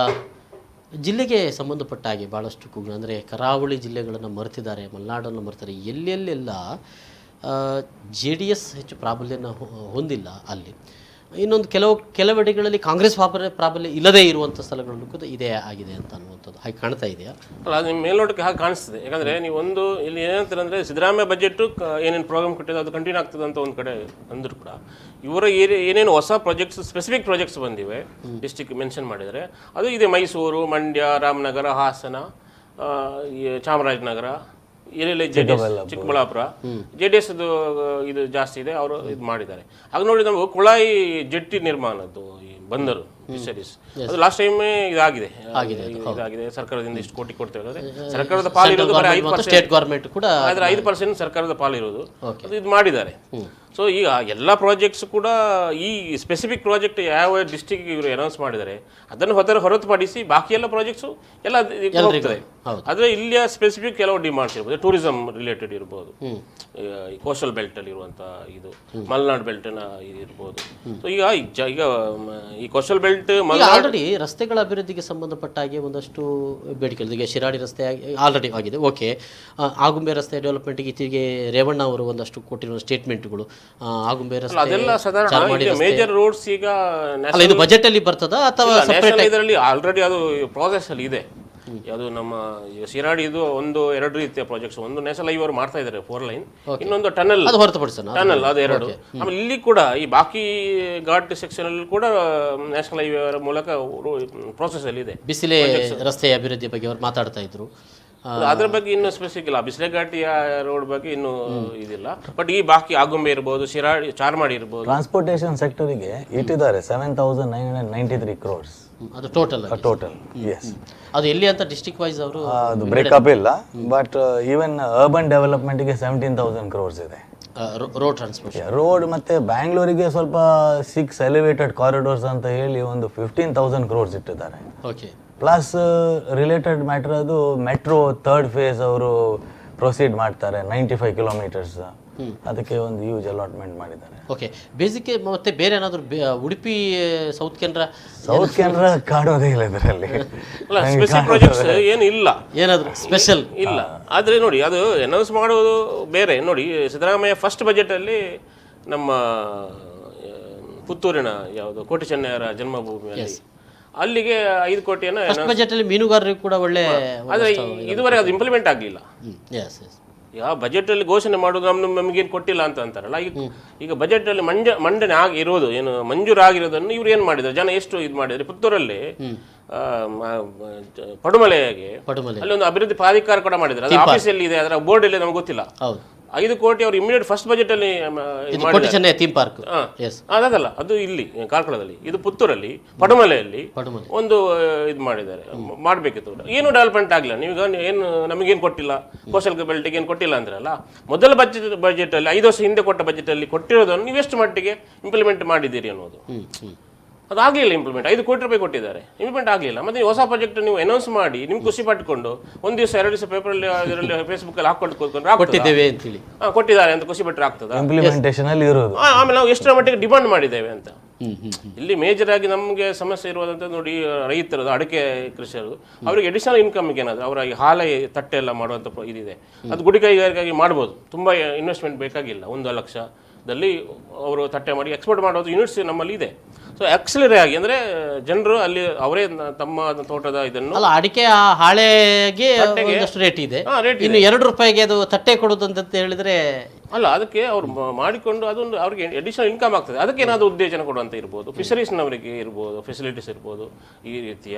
ಜಿಲ್ಲೆಗೆ ಸಂಬಂಧಪಟ್ಟ ಹಾಗೆ ಭಾಳಷ್ಟು ಕೂಗು ಅಂದರೆ ಕರಾವಳಿ ಜಿಲ್ಲೆಗಳನ್ನು ಮರೆತಿದ್ದಾರೆ, ಮಲೆನಾಡನ್ನು ಮರೆತಿದ್ದಾರೆ. ಎಲ್ಲೆಲ್ಲೆಲ್ಲ JDS ಹೆಚ್ಚು ಪ್ರಾಬಲ್ಯನ ಹೊಂದಿಲ್ಲ ಅಲ್ಲಿ. ಇನ್ನೊಂದು ಕೆಲವೆಡೆಗಳಲ್ಲಿ ಕಾಂಗ್ರೆಸ್ ಪ್ರಾಬಲ್ಯ ಇಲ್ಲದೇ ಇರುವಂಥ ಸ್ಥಳಗಳಲ್ಲೂ ಕೂಡ ಇದೇ ಆಗಿದೆ ಅಂತ ಅನ್ನುವಂಥದ್ದು ಹಾಗೆ ಕಾಣ್ತಾ ಇದೆಯಾ? ಅಲ್ಲ, ಅದು ಮೇಲ್ನೋಟಕ್ಕೆ ಹಾಗೆ ಕಾಣಿಸ್ತದೆ. ಯಾಕಂದರೆ ನೀವು ಒಂದು ಇಲ್ಲಿ ಏನಂತಾರೆ ಅಂದರೆ ಸಿದ್ದರಾಮಯ್ಯ ಬಜೆಟು ಏನೇನು ಪ್ರೋಗ್ರಾಮ್ ಕೊಟ್ಟಿದೆ ಅದು ಕಂಟಿನ್ಯೂ ಆಗ್ತದೆ ಅಂತ ಒಂದು ಕಡೆ ಅಂದರೂ ಕೂಡ ಇವರ ಏನೇನು ಹೊಸ ಪ್ರಾಜೆಕ್ಟ್ಸ್, ಸ್ಪೆಸಿಫಿಕ್ ಪ್ರಾಜೆಕ್ಟ್ಸ್ ಬಂದಿವೆ, ಡಿಸ್ಟಿಕ್ ಮೆನ್ಷನ್ ಮಾಡಿದರೆ ಅದು ಇದೆ. ಮೈಸೂರು, ಮಂಡ್ಯ, ರಾಮನಗರ, ಹಾಸನ, ಚಾಮರಾಜನಗರ, ಎಲ್ಲೆಲ್ಲಿ JDS, ಚಿಕ್ಕಬಳ್ಳಾಪುರ, JDS ಇದು ಜಾಸ್ತಿ ಇದೆ, ಅವರು ಇದು ಮಾಡಿದ್ದಾರೆ. ಹಾಗೆ ನೋಡಿ ನಮಗೆ ಕುಳಾಯಿ ಜೆಟ್ಟಿ ನಿರ್ಮಾಣದ್ದು ಈ ಬಂದರು ಫಿಶರೀಸ್ ಅದು ಲಾಸ್ಟ್ ಟೈಮೇ ಇದಾಗಿದೆ, ಸರ್ಕಾರದಿಂದ ಇಷ್ಟು ಕೋಟಿ ಕೊಡ್ತೇವೆ ಅಂದರೆ ಸರ್ಕಾರದ ಪಾಲಿರೋದು ಬರೀ 5%, ಸ್ಟೇಟ್ ಗೌರ್ಮೆಂಟ್ ಕೂಡ ಆದರೆ 5% ಸರ್ಕಾರದ ಪಾಲಿರೋದು, ಅದು ಇದು ಮಾಡಿದ್ದಾರೆ. ಸೊ ಈಗ ಎಲ್ಲ ಪ್ರಾಜೆಕ್ಟ್ಸ್ ಕೂಡ ಈ ಸ್ಪೆಸಿಫಿಕ್ ಪ್ರಾಜೆಕ್ಟ್ ಯಾವ ಡಿಸ್ಟಿಕ್ ಇವರು ಅನೌನ್ಸ್ ಮಾಡಿದ್ದಾರೆ ಅದನ್ನು ಹೊರತುಪಡಿಸಿ ಬಾಕಿ ಎಲ್ಲ ಪ್ರಾಜೆಕ್ಟ್ಸು ಎಲ್ಲ ಹೋಗ್ತದೆ. ಆದರೆ ಇಲ್ಲಿಯ ಸ್ಪೆಸಿಫಿಕ್ ಕೆಲವು ಡಿಮಾಂಡ್ಸ್ ಇರ್ಬೋದು, ಟೂರಿಸಂ ರಿಲೇಟೆಡ್ ಇರ್ಬೋದು, ಕೋಸ್ಟಲ್ ಬೆಲ್ಟ್ ಅಲ್ಲಿ ಇರುವಂಥ ಇದು ಮಲೆನಾಡು ಬೆಲ್ಟ್ನ ಇದು ಇರ್ಬೋದು. ಸೊ ಈಗ ಈ ಕೋಸ್ಟಲ್ ಬೆಲ್ಟ್ ಆಲ್ರೆಡಿ ರಸ್ತೆಗಳ ಅಭಿವೃದ್ಧಿಗೆ ಸಂಬಂಧಪಟ್ಟ ಹಾಗೆ ಒಂದಷ್ಟು ಬೇಡಿಕೆ. ಈಗ ಶಿರಾಡಿ ರಸ್ತೆ ಆಲ್ರೆಡಿ ಆಗಿದೆ, ಓಕೆ. ಆಗುಂಬೆ ರಸ್ತೆ ಡೆವಲಪ್ಮೆಂಟ್ಗೆ ಇತ್ತೀಚೆಗೆ ರೇವಣ್ಣ ಅವರು ಒಂದಷ್ಟು ಕೊಟ್ಟಿರುವ ಸ್ಟೇಟ್ಮೆಂಟ್ಗಳು, ಆಗುಂಬೆ ರಸ್ತೆ, ಅದೆಲ್ಲ ಸಾಧಾರಣ ಮೇಜರ್ ರೋಡ್ಸ್ ಈಗ ಇದು ಬಜೆಟ್ ಅಲ್ಲಿ ಬರ್ತದ ಅಥವಾ ಇದರಲ್ಲಿ ಆಲ್ರೆಡಿ ಅದು ಪ್ರಾಸೆಸ್ ಅಲ್ಲಿ ಇದೆ. ಅದು ನಮ್ಮ ಶಿರಾಡಿ ಇದು 1-2 ರೀತಿಯ ಪ್ರಾಜೆಕ್ಟ್ಸ್, ಒಂದು ನ್ಯಾಷನಲ್ ಹೈವೇ ಅವರು ಮಾಡ್ತಾ ಇದ್ದಾರೆ 4 ಲೈನ್, ಇನ್ನೊಂದು ಟನಲ್ ಟನಲ್ ಅದು 2. ಆಮೇಲೆ ಇಲ್ಲಿ ಕೂಡ ಈ ಬಾಕಿ ಘಾಟ್ ಸೆಕ್ಷನ್ ಅಲ್ಲಿ ಕೂಡ ನ್ಯಾಷನಲ್ ಹೈವೇ ಮೂಲಕ ಪ್ರಾಸೆಸ್ ಅಲ್ಲಿ ಇದೆ. ಬಿಸಿಲೆ ರಸ್ತೆ ಅಭಿವೃದ್ಧಿ ಬಗ್ಗೆ ಅವರು ಮಾತಾಡ್ತಾ ಇದ್ರು. ಅದ್ರ ಬಗ್ಗೆ ಇನ್ನು ಸ್ಪೆಸಿಫಿಕ್ ಇಲ್ಲ, ಬಿಸಿಲೆ ಘಾಟಿಯ ರೋಡ್ ಬಗ್ಗೆ ಇನ್ನೂ ಇದಿಲ್ಲ. ಬಟ್ ಈ ಬಾಕಿ ಆಗುಂಬೆ ಇರ್ಬೋದು, ಶಿರಾಡಿ, ಚಾರ್ಮಾಡಿ ಇರ್ಬೋದು. ಟ್ರಾನ್ಸ್ಪೋರ್ಟೇಷನ್ ಸೆಕ್ಟರಿಗೆ ಇಟ್ಟಿದ್ದಾರೆ 7,993 crores. ಅದು ಟೋಟಲ್ ಎಸ್. ಅದು ಎಲ್ಲಿ ಅಂತ ಡಿಸ್ಟ್ರಿಕ್ಟ್ ವೈಸ್ ಅವರು ಅದು ಬ್ರೇಕಪ್ ಇಲ್ಲ, ಬಟ್ ಈವನ್ ಅರ್ಬನ್ ಡೆವಲಪ್ಮೆಂಟ್ಗೆ 17,000 crores ಇದೆ. ರೋಡ್ ಟ್ರಾನ್ಸ್ಪೋರ್ಟೇಷನ್, ರೋಡ್ ಮತ್ತೆ ಬ್ಯಾಂಗ್ಳೂರಿಗೆ ಸ್ವಲ್ಪ 6 ಎಲಿವೇಟೆಡ್ ಕಾರಿಡೋರ್ಸ್ ಅಂತ ಹೇಳಿ ಒಂದು 15,000 crores ಇಟ್ಟಿದ್ದಾರೆ. ಓಕೆ. ಪ್ಲಸ್ ರಿಲೇಟೆಡ್ ಮ್ಯಾಟರ್ ಅದು ಮೆಟ್ರೋ 3rd phase ಅವರು ಪ್ರೊಸೀಡ್ ಮಾಡ್ತಾರೆ 95 kilometers, ಅದಕ್ಕೆ ಒಂದು ಯೂಜ್ ಅಲಾಟ್ಮೆಂಟ್ ಮಾಡಿದ್ದಾರೆ. ಓಕೆ. ಬೇಸಿಕ್ ಮತ್ತೆ ಬೇರೆ ಏನಾದರೂ ಉಡುಪಿ ಸೌತ್ ಕೆನರಾ ಕಾಡೋದೇ ಇಲ್ಲ ಇದರಲ್ಲಿ, ಸ್ಪೆಸಿಫಿಕ್ ಪ್ರಾಜೆಕ್ಟ್ಸ್ ಏನು ಇಲ್ಲ, ಏನಾದರೂ ಸ್ಪೆಷಲ್ ಇಲ್ಲ. ಆದರೆ ನೋಡಿ ಅದು ಅನೌನ್ಸ್ ಮಾಡೋದು ಬೇರೆ. ನೋಡಿ ಸಿದ್ದರಾಮಯ್ಯ ಫಸ್ಟ್ ಬಜೆಟಲ್ಲಿ ನಮ್ಮ ಪುತ್ತೂರಿನ ಯಾವುದು ಕೋಟಿ ಚೆನ್ನಯ್ಯರ ಜನ್ಮಭೂಮಿಯಲ್ಲಿ ಅಲ್ಲಿಗೆ 5 ಕೋಟಿಯನ್ನು ಬಜೆಟ್ ಅಲ್ಲಿ ಮೀನುಗಾರರಿಗೆ ಕೂಡ ಒಳ್ಳೆ, ಆದರೆ ಇದುವರೆಗೆ ಅದು ಇಂಪ್ಲಿಮೆಂಟ್ ಆಗಲಿಲ್ಲ. ಯಾವ ಬಜೆಟಲ್ಲಿ ಘೋಷಣೆ ಮಾಡೋದು ನಮಗೇನು ಕೊಟ್ಟಿಲ್ಲ ಅಂತ ಅಂತಾರಲ್ಲ, ಈಗ ಬಜೆಟಲ್ಲಿ ಮಂಡನೆ ಆಗಿರೋದು ಏನು ಮಂಜೂರಾಗಿರೋದನ್ನು ಇವ್ರು ಏನು ಮಾಡಿದ್ದಾರೆ, ಜನ ಎಷ್ಟು ಇದು ಮಾಡಿದ್ದಾರೆ. ಪುತ್ತೂರಲ್ಲಿ ಪಡುಮಲೆಗೆ ಅಲ್ಲಿ ಒಂದು ಅಭಿವೃದ್ಧಿ ಪ್ರಾಧಿಕಾರ ಕೂಡ ಮಾಡಿದ್ದಾರೆ, ಅದು ಆಫೀಸಲ್ಲಿ ಇದೆ, ಅದರ ಬೋರ್ಡ್ ಅಲ್ಲಿ ನಮ್ಗೆ ಗೊತ್ತಿಲ್ಲ. 5 ಕೋಟಿ ಅವರು ಇಮಿಡಿಯೇಟ್ ಫಸ್ಟ್ ಬಜೆಟ್ ಅಲ್ಲಿ ಥೀಮ್ ಪಾರ್ಕ್ ಅದಲ್ಲ, ಅದು ಇಲ್ಲಿ ಕಾರ್ಕಳದಲ್ಲಿ, ಇದು ಪುತ್ತೂರಲ್ಲಿ ಪಡುಮಲೆಯಲ್ಲಿ ಒಂದು ಇದು ಮಾಡಿದ್ದಾರೆ, ಮಾಡಬೇಕಿತ್ತು. ಏನು ಡೆವಲಪ್ಮೆಂಟ್ ಆಗಿಲ್ಲ. ನೀವೀಗ ಏನು ನಮಗೇನು ಕೊಟ್ಟಿಲ್ಲ, ಕೋಸ್ಟಲ್ ಬೆಲ್ಟ್ಗೆ ಏನು ಕೊಟ್ಟಿಲ್ಲ ಅಂದ್ರಲ್ಲ. ಮೊದಲ ಬಜೆಟ್ ಅಲ್ಲಿ 5 ವರ್ಷ ಹಿಂದೆ ಕೊಟ್ಟ ಬಜೆಟ್ ಅಲ್ಲಿ ಕೊಟ್ಟಿರೋದನ್ನು ನೀವೆಷ್ಟು ಮಟ್ಟಿಗೆ ಇಂಪ್ಲಿಮೆಂಟ್ ಮಾಡಿದ್ದೀರಿ ಅನ್ನೋದು, ಅದಾಗಲಿಲ್ಲ ಇಂಪ್ಲಿಮೆಂಟ್. 5 ಕೋಟಿ ರೂಪಾಯಿ ಕೊಟ್ಟಿದ್ದಾರೆ, ಇಂಪ್ಲಿಮೆಂಟ್ ಆಗಲಿಲ್ಲ. ಮತ್ತೆ ಹೊಸ ಪ್ರಾಜೆಕ್ಟ್ ನೀವು ಅನೌನ್ಸ್ ಮಾಡಿ ನಿಮ್ಗೆ ಖುಷಿ ಪಟ್ಟುಕೊಂಡು 1 ದಿವಸ 2 ದಿವಸ ಪೇಪರಲ್ಲಿ ಅದರಲ್ಲಿ ಫೇಸ್ಬುಕ್ ಅಲ್ಲಿ ಕೊಟ್ಟಿದ್ದಾರೆ ಅಂತ ಖುಷಿ ಪಟ್ಟರೆ ಆಗ್ತದ? ಇಂಪ್ಲಿಮೆಂಟೇಷನ್ ಅಲ್ಲಿ ಇರೋದು. ಆಮೇಲೆ ನಾವು ಎಷ್ಟರ ಮಟ್ಟಿಗೆ ಡಿಮಾಂಡ್ ಮಾಡಿದ್ದೇವೆ ಅಂತ. ಇಲ್ಲಿ ಮೇಜರ್ ಆಗಿ ನಮಗೆ ಸಮಸ್ಯೆ ಇರುವುದಂತ ನೋಡಿ, ರೈತರದು, ಅಡಿಕೆ ಕೃಷಿಯರು, ಅವರಿಗೆ ಅಡಿಷನಲ್ ಇನ್ಕಮ್ಗೆ ಏನಾದ್ರು ಅವರ ಹಾಲೆ ತಟ್ಟೆ ಎಲ್ಲ ಮಾಡುವಂಥ ಇದಿದೆ, ಅದು ಗುಡಿ ಕೈಗಾರಿಕೆಯಾಗಿ ಮಾಡ್ಬೋದು. ತುಂಬ ಇನ್ವೆಸ್ಟ್ಮೆಂಟ್ ಬೇಕಾಗಿಲ್ಲ. 1 ಲಕ್ಷದಲ್ಲಿ ಅವರು ತಟ್ಟೆ ಮಾಡಿ ಎಕ್ಸ್ಪೋರ್ಟ್ ಮಾಡೋದು ಯೂನಿಟ್ಸ್ ನಮ್ಮಲ್ಲಿ ಇದೆ. ಸೊ ಆಕ್ಸಿಲರಿ ಆಗಿ ಅಂದರೆ ಜನರು ಅಲ್ಲಿ ಅವರೇ ತಮ್ಮ ತೋಟದ ಇದನ್ನು, ಅಲ್ಲ ಅಡಿಕೆ ಹಾಳೆಗೆ ಒಂದಷ್ಟು ರೇಟ್ ಇದೆ, ಇನ್ನು 2 ರೂಪಾಯಿಗೆ ಅದು ತಟ್ಟೆ ಕೊಡೋದು ಅಂತ ಹೇಳಿದ್ರೆ ಅಲ್ಲ, ಅದಕ್ಕೆ ಅವ್ರು ಮಾಡಿಕೊಂಡು ಅದೊಂದು ಅವ್ರಿಗೆ ಅಡಿಷನಲ್ ಇನ್ಕಮ್ ಆಗ್ತದೆ. ಅದಕ್ಕೆ ಏನಾದರೂ ಉತ್ತೇಜನ ಕೊಡುವಂತ ಇರ್ಬೋದು, ಫಿಶರೀಸ್ನವರಿಗೆ ಇರ್ಬೋದು, ಫೆಸಿಲಿಟೀಸ್ ಇರ್ಬೋದು ಈ ರೀತಿಯ.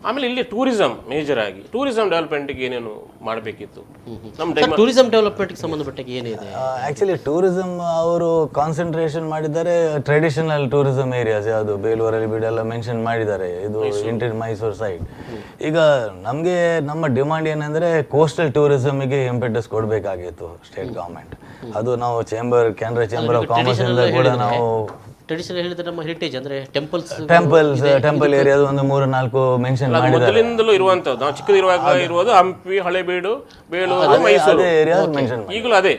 ಆಮೇಲೆ ಇಲ್ಲಿ ಟೂರಿಸಂ ಮೇಜರ್ ಆಗಿ ಟೂರಿಸಂ ಡೆವಲಪ್ಮೆಂಟ್ಗೆ ಏನೇನು ಮಾಡಬೇಕಿತ್ತು ನಮ್ಮ ಟೂರಿಸಂ ಡೆವಲಪ್ಮೆಂಟ್ಗೆ ಸಂಬಂಧಪಟ್ಟ ಏನಿದೆ? ಆಕ್ಚುಲಿ ಟೂರಿಸಂ ಅವರು ಕಾನ್ಸಂಟ್ರೇಷನ್ ಮಾಡಿದ್ದಾರೆ ಟ್ರೆಡಿಷನಲ್ ಟೂರಿಸಂ ಏರಿಯಾಸ್, ಯಾವುದು ಬೇಲೂರಲ್ಲಿ ಬಿಡೆಲ್ಲ ಮೆನ್ಷನ್ ಮಾಡಿದ್ದಾರೆ, ಇದು ಇಂಟೀರಿಯರ್ ಮೈಸೂರು ಸೈಡ್. ಈಗ ನಮಗೆ ನಮ್ಮ ಡಿಮಾಂಡ್ ಏನಂದ್ರೆ ಕೋಸ್ಟಲ್ ಟೂರಿಸಂಗೆ ಇಂಪೆಟಸ್ ಕೊಡಬೇಕಾಗಿತ್ತು ಸ್ಟೇಟ್ ಗವರ್ಮೆಂಟ್. ಅದು ನಾವು ಕೆನರಾ ಚೇಂಬರ್ ಆಫ್ ಕಾಮರ್ಸ್ ಇಂದ ಕೂಡ ನಾವು ಟ್ರೆಡಿಷನಲ್ ಹೇಳಿದ್ರೆ ನಮ್ಮ ಹೆರಿಟೇಜ್ ಅಂದ್ರೆ ಟೆಂಪಲ್ ಏರಿಯಾ ಒಂದು 3-4 ಮೆನ್ಷನ್ ಮಾಡಿದ್ದಾರೆ. ಮೊದಲಿಂದಲೂ ಇರುವಂತದ್ದು, ನಾವು ಚಿಕ್ಕದಿರುವಾಗ ಇರುವುದು ಹಂಪಿ, ಹಳೆಬೀಡು, ಬೇಲೂರು, ಮೈಸೂರು, ಈಗಲೂ ಅದೇ.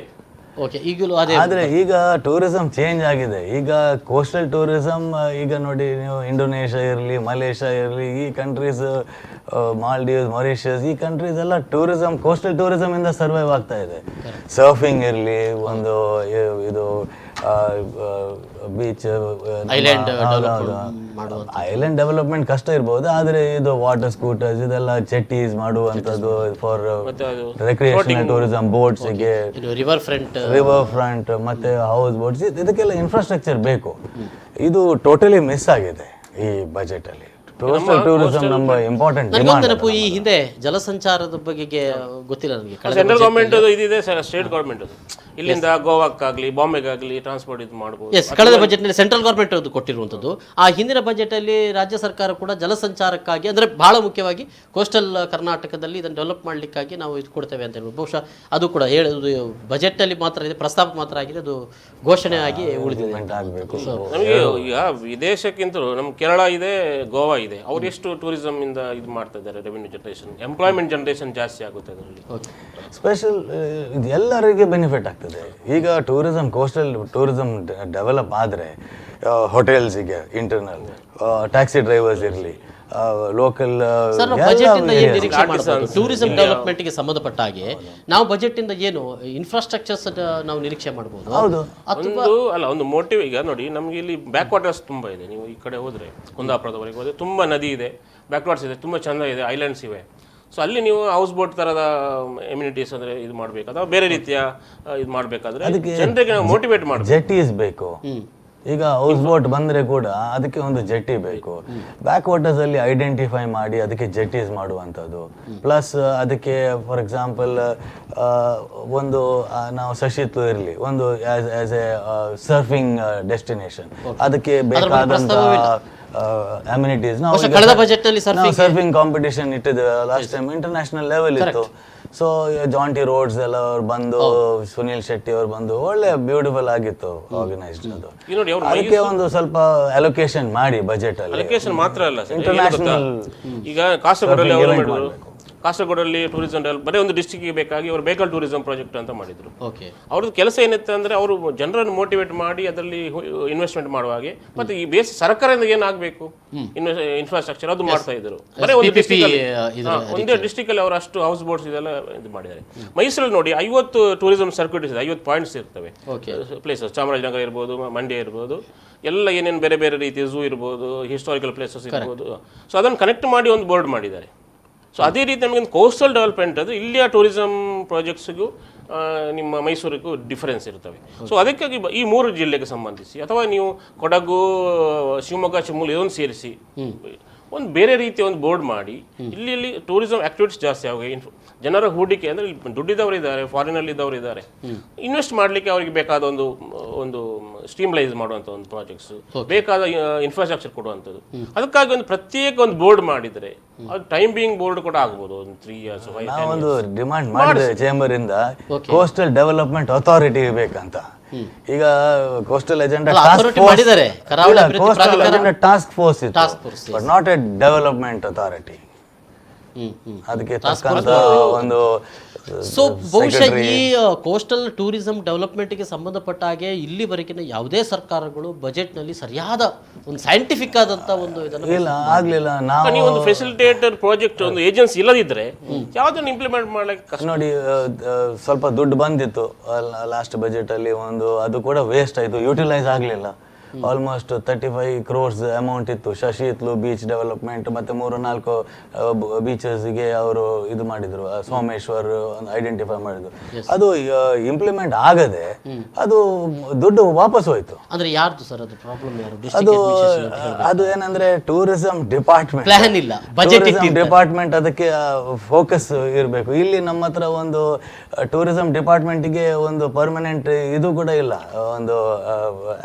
ಆದ್ರೆ ಈಗ ಟೂರಿಸಂ ಚೇಂಜ್ ಆಗಿದೆ. ಈಗ ಕೋಸ್ಟಲ್ ಟೂರಿಸಂ ಈಗ ನೋಡಿ ನೀವು ಇಂಡೋನೇಷ್ಯಾ ಇರಲಿ, ಮಲೇಷ್ಯಾ ಇರಲಿ, ಈ ಕಂಟ್ರೀಸ್, ಮಾಲ್ಡೀವ್ಸ್, ಮಾರಿಷಿಯಸ್, ಈ ಕಂಟ್ರೀಸ್ ಎಲ್ಲ ಟೂರಿಸಂ ಕೋಸ್ಟಲ್ ಟೂರಿಸಂ ಇಂದ ಸರ್ವೈವ್ ಆಗ್ತಾ ಇದೆ. ಸರ್ಫಿಂಗ್ ಇರಲಿ, ಒಂದು ಇದು ಬೀಚ್ ಐಲ್ಯಾಂಡ್ ಡೆವಲಪ್ಮೆಂಟ್ ಕಷ್ಟ ಇರ್ಬೋದು, ಆದ್ರೆ ಇದು ವಾಟರ್ ಸ್ಕೂಟರ್ಸ್ ಇದೆಲ್ಲ ಜೆಟ್ಟೀಸ್ ಮಾಡುವಂಥದ್ದು ಫಾರ್ ರೆಕ್ರಿಯೇಷನಲ್ ಟೂರಿಸಂ, ಬೋಟ್ಸ್ಗೆ, ರಿವರ್ ಫ್ರಂಟ್ ಮತ್ತೆ ಹೌಸ್ ಬೋಟ್ಸ್, ಇದಕ್ಕೆಲ್ಲ ಇನ್ಫ್ರಾಸ್ಟ್ರಕ್ಚರ್ ಬೇಕು. ಇದು ಟೋಟಲಿ ಮಿಸ್ ಆಗಿದೆ ಈ ಬಜೆಟ್ ಅಲ್ಲಿ. ಟೂರಿಸಂ ನಮ್ಮ ಇಂಪಾರ್ಟೆಂಟ್ ಡಿಮಾಂಡ್. ಈ ಹಿಂದೆ ಜಲಸಂಚಾರದ ಬಗ್ಗೆ ಗೊತ್ತಿಲ್ಲ ನನಗೆ. ಸೆಂಟ್ರಲ್ ಗವರ್ಮೆಂಟ್ ಇದಿದೆ, ಸ್ಟೇಟ್ ಗವರ್ಮೆಂಟ್ ಇಲ್ಲಿಂದ ಗೋವಾಕ್ಕಾಗ್ಲಿ ಬಾಂಬೆಗಾಗ್ಲಿ ಟ್ರಾನ್ಸ್ಪೋರ್ಟ್ ಇದು ಮಾಡಬಹುದು. ಕಳೆದ ಬಜೆಟ್ ನಲ್ಲಿ ಸೆಂಟ್ರಲ್ ಗವರ್ಮೆಂಟ್ ಅದು ಕೊಟ್ಟಿರುವಂತದ್ದು. ಆ ಹಿಂದಿನ ಬಜೆಟ್ ಅಲ್ಲಿ ರಾಜ್ಯ ಸರ್ಕಾರ ಕೂಡ ಜಲಸಂಚಾರಕ್ಕಾಗಿ ಅಂದ್ರೆ ಬಹಳ ಮುಖ್ಯವಾಗಿ ಕೋಸ್ಟಲ್ ಕರ್ನಾಟಕದಲ್ಲಿ ಇದನ್ನು ಡೆವಲಪ್ ಮಾಡ್ಲಿಕ್ಕಾಗಿ ನಾವು ಇದು ಕೊಡ್ತೇವೆ ಅಂತ ಹೇಳ್ಬೋದು. ಬಹುಶಃ ಅದು ಕೂಡ ಹೇಳೋದು ಬಜೆಟ್ ಅಲ್ಲಿ ಮಾತ್ರ ಇದೆ, ಪ್ರಸ್ತಾಪ ಮಾತ್ರ ಆಗಿದೆ, ಅದು ಘೋಷಣೆ ಆಗಿ ಉಳಿದಿದೆ. ನಮಗೆ ಈಗ ವಿದೇಶಕ್ಕಿಂತಲೂ ನಮ್ಮ ಕೇರಳ ಇದೆ, ಗೋವಾ ಇದೆ, ಅವ್ರು ಎಷ್ಟು ಟೂರಿಸಂ ಇಂದ ಇದು ಮಾಡ್ತಾ ಇದ್ದಾರೆ, ರೆವಿನ್ಯೂ ಜನರೇಷನ್, ಎಂಪ್ಲಾಯ್ಮೆಂಟ್ ಜನರೇಷನ್ ಜಾಸ್ತಿ ಆಗುತ್ತೆ ಅದರಲ್ಲಿ. ಸ್ಪೆಷಲ್ ಇದು ಎಲ್ಲರಿಗೆ ಬೆನಿಫಿಟ್ ಆಗ್ತದೆ. ಈಗ ಟೂರಿಸಂ ಕೋಸ್ಟಲ್ ಟೂರಿಸಂ ಡೆವಲಪ್ ಆದರೆ ಹೋಟೆಲ್ಸಿಗೆ, ಇಂಟರ್ನಲ್ ಟ್ಯಾಕ್ಸಿ ಡ್ರೈವರ್ಸ್ ಇರಲಿ, ಲೋಕಲ್ ಟೂರಿಸಂ ಡೆವಲಪ್ಮೆಂಟ್ ಗೆ ಸಂಬಂಧಪಟ್ಟ ಹಾಗೆ ನಾವು ಬಜೆಟ್ ಇಂದ ಏನು ಇನ್ಫ್ರಾಸ್ಟ್ರಕ್ಚರ್ಸ್ ನಾವು ನಿರೀಕ್ಷೆ ಮಾಡಬಹುದು. ಒಂದು ಮೋಟಿವ್. ಈಗ ನೋಡಿ, ನಮ್ಗೆ ಇಲ್ಲಿ ಬ್ಯಾಕ್ ವಾಟರ್ಸ್ ತುಂಬಾ ಇದೆ. ನೀವು ಈ ಕಡೆ ಹೋದ್ರೆ ಕುಂದಾಪುರದವರೆಗೆ ಹೋದ್ರೆ ತುಂಬಾ ನದಿ ಇದೆ, ಬ್ಯಾಕ್ ವಾಟರ್ಸ್ ಇದೆ, ತುಂಬಾ ಚಂದ ಇದೆ, ಐಲ್ಯಾಂಡ್ಸ್ ಇವೆ. ಸೊ ಅಲ್ಲಿ ನೀವು ಹೌಸ್ ಬೋಟ್ ತರದ ಎಮ್ಯುನಿಟೀಸ್ ಅಂದ್ರೆ ಇದು ಮಾಡ್ಬೇಕು, ಅಥವಾ ಬೇರೆ ರೀತಿಯ ಇದು ಮಾಡ್ಬೇಕಾದ್ರೆ ಜನರಿಗೆ ನಾವು ಮೋಟಿವೇಟ್ ಮಾಡಬೇಕು. ಜೆಟ್ಟೀಸ್ ಬೇಕು. ಈಗ ಹೌಸ್ ಬೋಟ್ ಬಂದ್ರೆ ಕೂಡ ಅದಕ್ಕೆ ಒಂದು ಜೆಟ್ಟಿ ಬೇಕು. ಬ್ಯಾಕ್ ವಾಟರ್ಸ್ ಅಲ್ಲಿ ಐಡೆಂಟಿಫೈ ಮಾಡಿ ಅದಕ್ಕೆ ಜೆಟ್ಟೀಸ್ ಮಾಡುವಂಥದ್ದು. ಪ್ಲಸ್ ಅದಕ್ಕೆ ಫಾರ್ ಎಕ್ಸಾಂಪಲ್ ಒಂದು ನಾವು ಸಶಿತ್ಲು ಇರಲಿ, ಒಂದು ಆಸ್ ಎ ಸರ್ಫಿಂಗ್ ಡೆಸ್ಟಿನೇಷನ್, ಅದಕ್ಕೆ ಬೇಕಾದಂತ ಅಮ್ಯುನಿಟೀಸ್ ನಾವು ಸರ್ಫಿಂಗ್ ಕಾಂಪಿಟೇಷನ್ ಇಟ್ಟಿದ್ದೇವೆ. ಲಾಸ್ಟ್ ಟೈಮ್ ಇಂಟರ್ನ್ಯಾಷನಲ್ ಲೆವೆಲ್ ಇತ್ತು. ಸೊ ಜಾಂಟಿ ರೋಡ್ಸ್ ಎಲ್ಲ ಅವ್ರು ಬಂದು, ಸುನಿಲ್ ಶೆಟ್ಟಿ ಅವ್ರು ಬಂದು ಒಳ್ಳೆ ಬ್ಯೂಟಿಫುಲ್ ಆಗಿತ್ತು ಆರ್ಗನೈಸ್ಡ್. ಅದು ಅದಕ್ಕೆ ಒಂದು ಸ್ವಲ್ಪ ಅಲೋಕೇಶನ್ ಮಾಡಿ ಬಜೆಟ್ ಅಲ್ಲಿ. ಅಲೋಕೇಶನ್ ಮಾತ್ರ ಅಲ್ಲ, ಇಂಟರ್ನ್ಯಾಷನಲ್. ಈಗ ಕಾಸರಗೋಡಲ್ಲಿ ಟೂರಿಸಂ ಡೆವಲಪ್ ಬರೀ ಒಂದು ಡಿಸ್ಟ್ರಿಕ್ಗೆ ಬೇಕಾಗಿ ಅವರು ಬೇಕಲ್ ಟೂರಿಸಂ ಪ್ರಾಜೆಕ್ಟ್ ಅಂತ ಮಾಡಿದ್ರು. ಅವ್ರದ್ದು ಕೆಲಸ ಏನಿತ್ತು ಅಂದ್ರೆ ಅವರು ಜನರನ್ನು ಮೋಟಿವೇಟ್ ಮಾಡಿ ಅದರಲ್ಲಿ ಇನ್ವೆಸ್ಟ್ಮೆಂಟ್ ಮಾಡುವ ಹಾಗೆ, ಮತ್ತೆ ಈ ಬೇಸ್ ಸರ್ಕಾರದಿಂದ ಏನಾಗಬೇಕು ಇನ್ಫ್ರಾಸ್ಟ್ರಕ್ಚರ್ ಅದು ಮಾಡ್ತಾ ಇದ್ರು. ಬರೀ ಒಂದು ಒಂದೇ ಡಿಸ್ಟ್ರಿಕ್ಟ್ ಅಲ್ಲಿ ಅವರು ಅಷ್ಟು ಹೌಸ್ ಬೋಟ್ಸ್ ಇದೆಲ್ಲ ಇದು ಮಾಡಿದ್ದಾರೆ. ಮೈಸೂರಲ್ಲಿ ನೋಡಿ 50 ಟೂರಿಸಂ ಸರ್ಕ್ಯೂಟ್ ಇದೆ, 50 ಪಾಯಿಂಟ್ಸ್ ಇರ್ತವೆ ಪ್ಲೇಸಸ್. ಚಾಮರಾಜನಗರ ಇರ್ಬೋದು, ಮಂಡ್ಯ ಇರ್ಬೋದು, ಎಲ್ಲ ಏನೇನು ಬೇರೆ ಬೇರೆ ರೀತಿಯ ಝೂ ಇರ್ಬೋದು, ಹಿಸ್ಟಾರಿಕಲ್ ಪ್ಲೇಸಸ್ ಇರ್ಬೋದು. ಸೊ ಅದನ್ನು ಕನೆಕ್ಟ್ ಮಾಡಿ ಒಂದು ಬೋರ್ಡ್ ಮಾಡಿದ್ದಾರೆ. ಸೊ ಅದೇ ರೀತಿ ನಮಗೆ ಕೋಸ್ಟಲ್ ಡೆವಲಪ್ಮೆಂಟ್ ಅದು ಇಲ್ಲಿಯ ಟೂರಿಸಂ ಪ್ರಾಜೆಕ್ಟ್ಸ್ಗೂ ನಿಮ್ಮ ಮೈಸೂರಿಗೂ ಡಿಫರೆನ್ಸ್ ಇರ್ತವೆ. ಸೊ ಅದಕ್ಕಾಗಿ ಈ 3 ಜಿಲ್ಲೆಗೆ ಸಂಬಂಧಿಸಿ, ಅಥವಾ ನೀವು ಕೊಡಗು, ಶಿವಮೊಗ್ಗ, ಚಿಮ್ಮೂರು ಇದೊಂದು ಸೇರಿಸಿ ಒಂದು ಬೇರೆ ರೀತಿಯ ಒಂದು ಬೋರ್ಡ್ ಮಾಡಿ, ಇಲ್ಲಿ ಟೂರಿಸಂ ಆಕ್ಟಿವಿಟೀಸ್ ಜಾಸ್ತಿ ಆಗಿ ಜನರ ಹೂಡಿಕೆ ಅಂದರೆ ದುಡ್ಡಿದ್ದವರು ಇದ್ದಾರೆ, ಫಾರಿನಲ್ಲಿ ಇದ್ದವರು ಇದ್ದಾರೆ, ಇನ್ವೆಸ್ಟ್ ಮಾಡಲಿಕ್ಕೆ ಅವರಿಗೆ ಬೇಕಾದ ಒಂದು ಸ್ಟ್ರೀಮ್ಲೈಸ್ ಮಾಡುವಂಥ ಒಂದು ಪ್ರಾಜೆಕ್ಟ್ಸ್, ಬೇಕಾದ ಇನ್ಫ್ರಾಸ್ಟ್ರಕ್ಚರ್ ಕೊಡುವಂಥದ್ದು. ಅದಕ್ಕಾಗಿ ಒಂದು ಪ್ರತ್ಯೇಕ ಒಂದು ಬೋರ್ಡ್ ಮಾಡಿದರೆ ಅದು ಟೈಮ್ ಬೀಯಿಂಗ್ ಬೋರ್ಡ್ ಕೂಡ ಆಗ್ಬೋದು. ಒಂದು 3 years ಒಂದು ಡಿಮಾಂಡ್ ಮಾಡಿದ್ರೆ ಚೇಂಬರ್ ಇಂದ ಕೋಸ್ಟಲ್ ಡೆವಲಪ್ಮೆಂಟ್ ಅಥಾರಿಟಿ ಬೇಕಂತ. ಈಗ ಕೋಸ್ಟಲ್ ಎಜೆಂಡಾ ಟಾಸ್ಕ್ ಫೋರ್ಸ್ ಇತ್ತು, but not A development authority. ಅದಕ್ಕೆ ತಕ್ಕಂತ ಒಂದು ಸೊ ಬಹುಶಃ ಈ ಕೋಸ್ಟಲ್ ಟೂರಿಸಂ ಡೆವಲಪ್ಮೆಂಟ್ಗೆ ಸಂಬಂಧಪಟ್ಟ ಹಾಗೆ ಇಲ್ಲಿವರೆಗಿನ ಯಾವುದೇ ಸರ್ಕಾರಗಳು ಬಜೆಟ್ನಲ್ಲಿ ಸರಿಯಾದ ಒಂದು ಸೈಂಟಿಫಿಕ್ ಆದಂತ ಒಂದು ಇದನ್ನು ಆಗ್ಲಿಲ್ಲ. ನಾವು ಒಂದು ಫೆಸಿಲಿಟೇಟರ್ ಪ್ರಾಜೆಕ್ಟ್ ಒಂದು ಏಜೆನ್ಸಿ ಇಲ್ಲದಿದ್ರೆ ಯಾವುದನ್ನು ಇಂಪ್ಲಿಮೆಂಟ್ ಮಾಡ್ಲಿಕ್ಕೆ ಕಷ್ಟ. ನೋಡಿ, ಸ್ವಲ್ಪ ದುಡ್ಡು ಬಂದಿತ್ತು ಲಾಸ್ಟ್ ಬಜೆಟ್ ಅಲ್ಲಿ, ಒಂದು ಅದು ಕೂಡ ವೇಸ್ಟ್ ಆಯ್ತು, ಯೂಟಿಲೈಸ್ ಆಗ್ಲಿಲ್ಲ. ಆಲ್ಮೋಸ್ಟ್ 35 crores ಅಮೌಂಟ್ ಇತ್ತು. ಶಶಿ ಇತ್ಲು ಬೀಚ್ ಡೆವಲಪ್ಮೆಂಟ್ ಮತ್ತೆ 3-4 ಬೀಚಸ್ಗೆ ಅವರು ಇದು ಮಾಡಿದ್ರು, ಸೋಮೇಶ್ವರ್ ಐಡೆಂಟಿಫೈ ಮಾಡಿದ್ರು. ಅದು ಇಂಪ್ಲಿಮೆಂಟ್ ಆಗದೆ ಅದು ದುಡ್ಡು ವಾಪಸ್ ಹೋಯ್ತು. ಅಂದ್ರೆ ಯಾರ್ದು ಸರ್ ಅದು ಪ್ರಾಬ್ಲಮ್? ಯಾರು? ಅದು ಏನಂದ್ರೆ ಟೂರಿಸಂ ಡಿಪಾರ್ಟ್ಮೆಂಟ್ ಪ್ಲಾನ್ ಇಲ್ಲ, ಬಜೆಟ್ ಡಿಪಾರ್ಟ್ಮೆಂಟ್ ಅದಕ್ಕೆ ಫೋಕಸ್ ಇರಬೇಕು. ಇಲ್ಲಿ ನಮ್ಮ ಹತ್ರ ಒಂದು ಟೂರಿಸಂ ಡಿಪಾರ್ಟ್ಮೆಂಟ್ಗೆ ಒಂದು ಪರ್ಮನೆಂಟ್ ಇದು ಕೂಡ ಇಲ್ಲ, ಒಂದು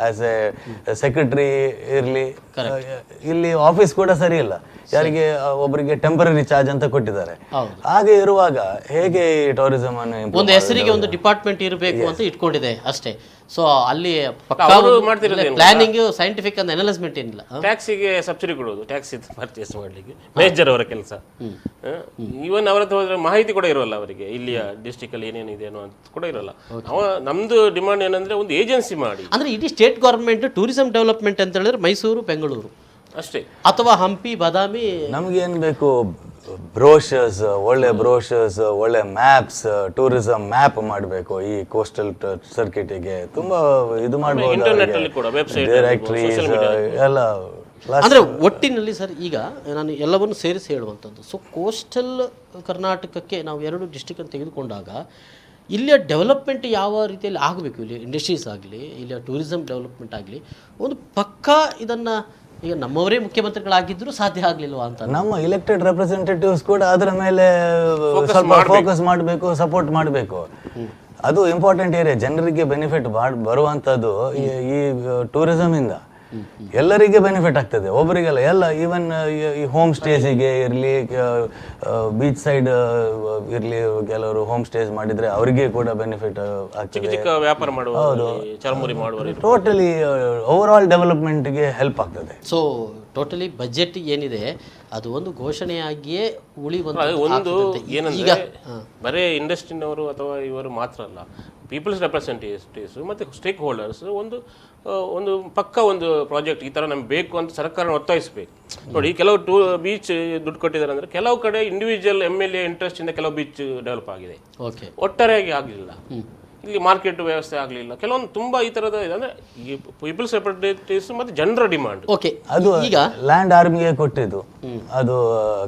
ಆಸ್ ಎ ಸೆಕ್ರೆಟರಿ ಇರಲಿ. ಇಲ್ಲಿ ಆಫೀಸ್ ಕೂಡ ಸರಿ ಇಲ್ಲ, ಯಾರಿಗೆ ಒಬ್ಬರಿಗೆ ಟೆಂಪರರಿ ಚಾರ್ಜ್ ಅಂತ ಕೊಟ್ಟಿದ್ದಾರೆ. ಹಾಗೆ ಇರುವಾಗ ಹೇಗೆ ಟೂರಿಸಂ ಅನ್ನು ಒಂದು ಹೆಸರಿಗೆ ಒಂದು ಡಿಪಾರ್ಟ್ಮೆಂಟ್ ಇರಬೇಕು ಅಂತ ಇಟ್ಕೊಂಡಿದೆ ಅಷ್ಟೇ. ಸೊ ಅಲ್ಲಿ ಪ್ಲಾನಿಂಗ್ ಸೈಂಟಿಫಿಕ್ ಅಂತ ಅನಾಲಿಸ್ಮೆಂಟ್ ಏನಿಲ್ಲ. ಟ್ಯಾಕ್ಸಿಗೆ ಸಬ್ಸಿಡಿ ಕೊಡೋದು, ಟ್ಯಾಕ್ಸಿ ಪರ್ಚೇಸ್ ಮಾಡಲಿಕ್ಕೆ ಮೇಜರ್ ಅವರ ಕೆಲಸ. ಈವನ್ ಅವರ ಹತ್ರ ಹೋದ್ರೆ ಮಾಹಿತಿ ಕೂಡ ಇರೋಲ್ಲ ಅವರಿಗೆ, ಇಲ್ಲಿಯ ಡಿಸ್ಟ್ರಿಕ್ಟ್ ಅಲ್ಲಿ ಏನೇನಿದೆ ಅನ್ನೋ ಅಂತ ಕೂಡ ಇರೋಲ್ಲ. ನಮ್ದು ಡಿಮಾಂಡ್ ಏನಂದ್ರೆ ಒಂದು ಏಜೆನ್ಸಿ ಮಾಡಿ, ಅಂದ್ರೆ ಇಡೀ ಸ್ಟೇಟ್ ಗವರ್ಮೆಂಟ್ ಟೂರಿಸಂ ಡೆವಲಪ್ಮೆಂಟ್ ಅಂತ ಹೇಳಿದ್ರೆ ಮೈಸೂರು, ಬೆಂಗಳೂರು ಅಷ್ಟೇ, ಅಥವಾ ಹಂಪಿ, ಬಾದಾಮಿ. ನಮ್ಗೇನ್ ಬೇಕು? ಬ್ರೋಷರ್ಸ್, ಒಳ್ಳೆ ಬ್ರೋಷರ್ಸ್, ಒಳ್ಳೆ ಮ್ಯಾಪ್ಸ್, ಟೂರಿಸಂ ಮ್ಯಾಪ್ ಮಾಡಬೇಕು. ಈ ಕೋಸ್ಟಲ್ ಸರ್ಕಿಟಿಗೆ ತುಂಬಾ ಇದು ಮಾಡಬಹುದು, ಡೈರೆಕ್ಟರೀಸ್ ಎಲ್ಲ. ಅಂದ್ರೆ ಒಟ್ಟಿನಲ್ಲಿ ಸರ್ ಈಗ ನಾನು ಎಲ್ಲವನ್ನು ಸೇರಿಸಿ ಹೇಳುವಂಥದ್ದು, ಸೊ ಕೋಸ್ಟಲ್ ಕರ್ನಾಟಕಕ್ಕೆ ನಾವು 2 ಡಿಸ್ಟ್ರಿಕ್ಟ್ ಅಂತ ತೆಗೆದುಕೊಂಡಾಗ ಇಲ್ಲಿಯ ಡೆವಲಪ್ಮೆಂಟ್ ಯಾವ ರೀತಿಯಲ್ಲಿ ಆಗಬೇಕು, ಇಲ್ಲಿ ಇಂಡಸ್ಟ್ರೀಸ್ ಆಗಲಿ, ಇಲ್ಲಿಯ ಟೂರಿಸಂ ಡೆವಲಪ್ಮೆಂಟ್ ಆಗಲಿ, ಒಂದು ಪಕ್ಕಾ ಇದನ್ನು ಈಗ ನಮ್ಮವರೇ ಮುಖ್ಯಮಂತ್ರಿಗಳಾಗಿದ್ದರೂ ಸಾಧ್ಯ ಆಗಲಿಲ್ವಾ ಅಂತ. ನಮ್ಮ ಇಲೆಕ್ಟೆಡ್ ರೆಪ್ರೆಸೆಂಟೇಟಿವ್ಸ್ ಕೂಡ ಅದರ ಮೇಲೆ ಸ್ವಲ್ಪ ಫೋಕಸ್ ಮಾಡಬೇಕು, ಸಪೋರ್ಟ್ ಮಾಡಬೇಕು. ಅದು ಇಂಪಾರ್ಟೆಂಟ್ ಏರಿಯಾ, ಜನರಿಗೆ ಬೆನಿಫಿಟ್ ಬರುವಂಥದ್ದು ಈ ಟೂರಿಸಂ ಇಂದ ಎಲ್ಲರಿಗೆ ಬೆನಿಫಿಟ್ ಆಗ್ತದೆ, ಒಬ್ಬರಿಗೆಲ್ಲ. ಎಲ್ಲ ಈವನ್ ಈ ಹೋಮ್ ಸ್ಟೇಸಿಗೆ ಇರಲಿ, ಬೀಚ್ ಸೈಡ್ ಇರಲಿ, ಕೆಲವರು ಹೋಮ್ ಸ್ಟೇಸ್ ಮಾಡಿದ್ರೆ ಅವರಿಗೆ ಕೂಡ ಬೆನಿಫಿಟ್ ಆಗ್ತದೆ. ವ್ಯಾಪಾರ ಮಾಡುವವರು ಟೋಟಲಿ ಓವರ್ ಆಲ್ ಡೆವಲಪ್ಮೆಂಟ್ಗೆ ಹೆಲ್ಪ್ ಆಗ್ತದೆ. ಸೊ ಟೋಟಲಿ ಬಜೆಟ್ ಏನಿದೆ ಅದು ಒಂದು ಘೋಷಣೆಯಾಗಿಯೇ ಒಂದು ಏನಂದ್ರೆ ಬರೇ ಇಂಡಸ್ಟ್ರಿನವರು ಅಥವಾ ಇವರು ಮಾತ್ರ ಅಲ್ಲ, ಪೀಪಲ್ಸ್ ರೆಪ್ರೆಸೆಂಟೇಟಿವ್ಸ್ ಮತ್ತು ಸ್ಟೇಕ್ ಹೋಲ್ಡರ್ಸ್ ಒಂದು ಪಕ್ಕ ಒಂದು ಪ್ರಾಜೆಕ್ಟ್ ಈ ಥರ ನಮ್ಗೆ ಬೇಕು ಅಂತ ಸರ್ಕಾರ ಒತ್ತಾಯಿಸಬೇಕು. ನೋಡಿ, ಕೆಲವು ಬೀಚ್ ದುಡ್ಡು ಕೊಟ್ಟಿದ್ದಾರೆ ಅಂದರೆ ಕೆಲವು ಕಡೆ ಇಂಡಿವಿಜುವಲ್ MLA ಇಂಟ್ರೆಸ್ಟ್ ಇಂದ ಕೆಲವು ಬೀಚ್ ಡೆವಲಪ್ ಆಗಿದೆ, ಒಟ್ಟಾರೆಯಾಗಿ ಆಗಲಿಲ್ಲ. ಇಲ್ಲಿ ಮಾರ್ಕೆಟ್ ವ್ಯವಸ್ಥೆ ಆಗಲಿಲ್ಲ, ಕೆಲವೊಂದು ತುಂಬಾ ಈ ತರದ ಇದೆ. ಅಂದ್ರೆ ಈ ಪೀಪಲ್ಸ್ ರೆಪ್ರೆಸೆಂಟೇಟಿವ್ಸ್ ಮತ್ತು ಜನರ ಡಿಮಾಂಡ್. ಓಕೆ, ಅದು ಈಗ ಲ್ಯಾಂಡ್ ಆರ್ಮಿಗೆ ಕೊಟ್ಟಿದ್ದು, ಅದು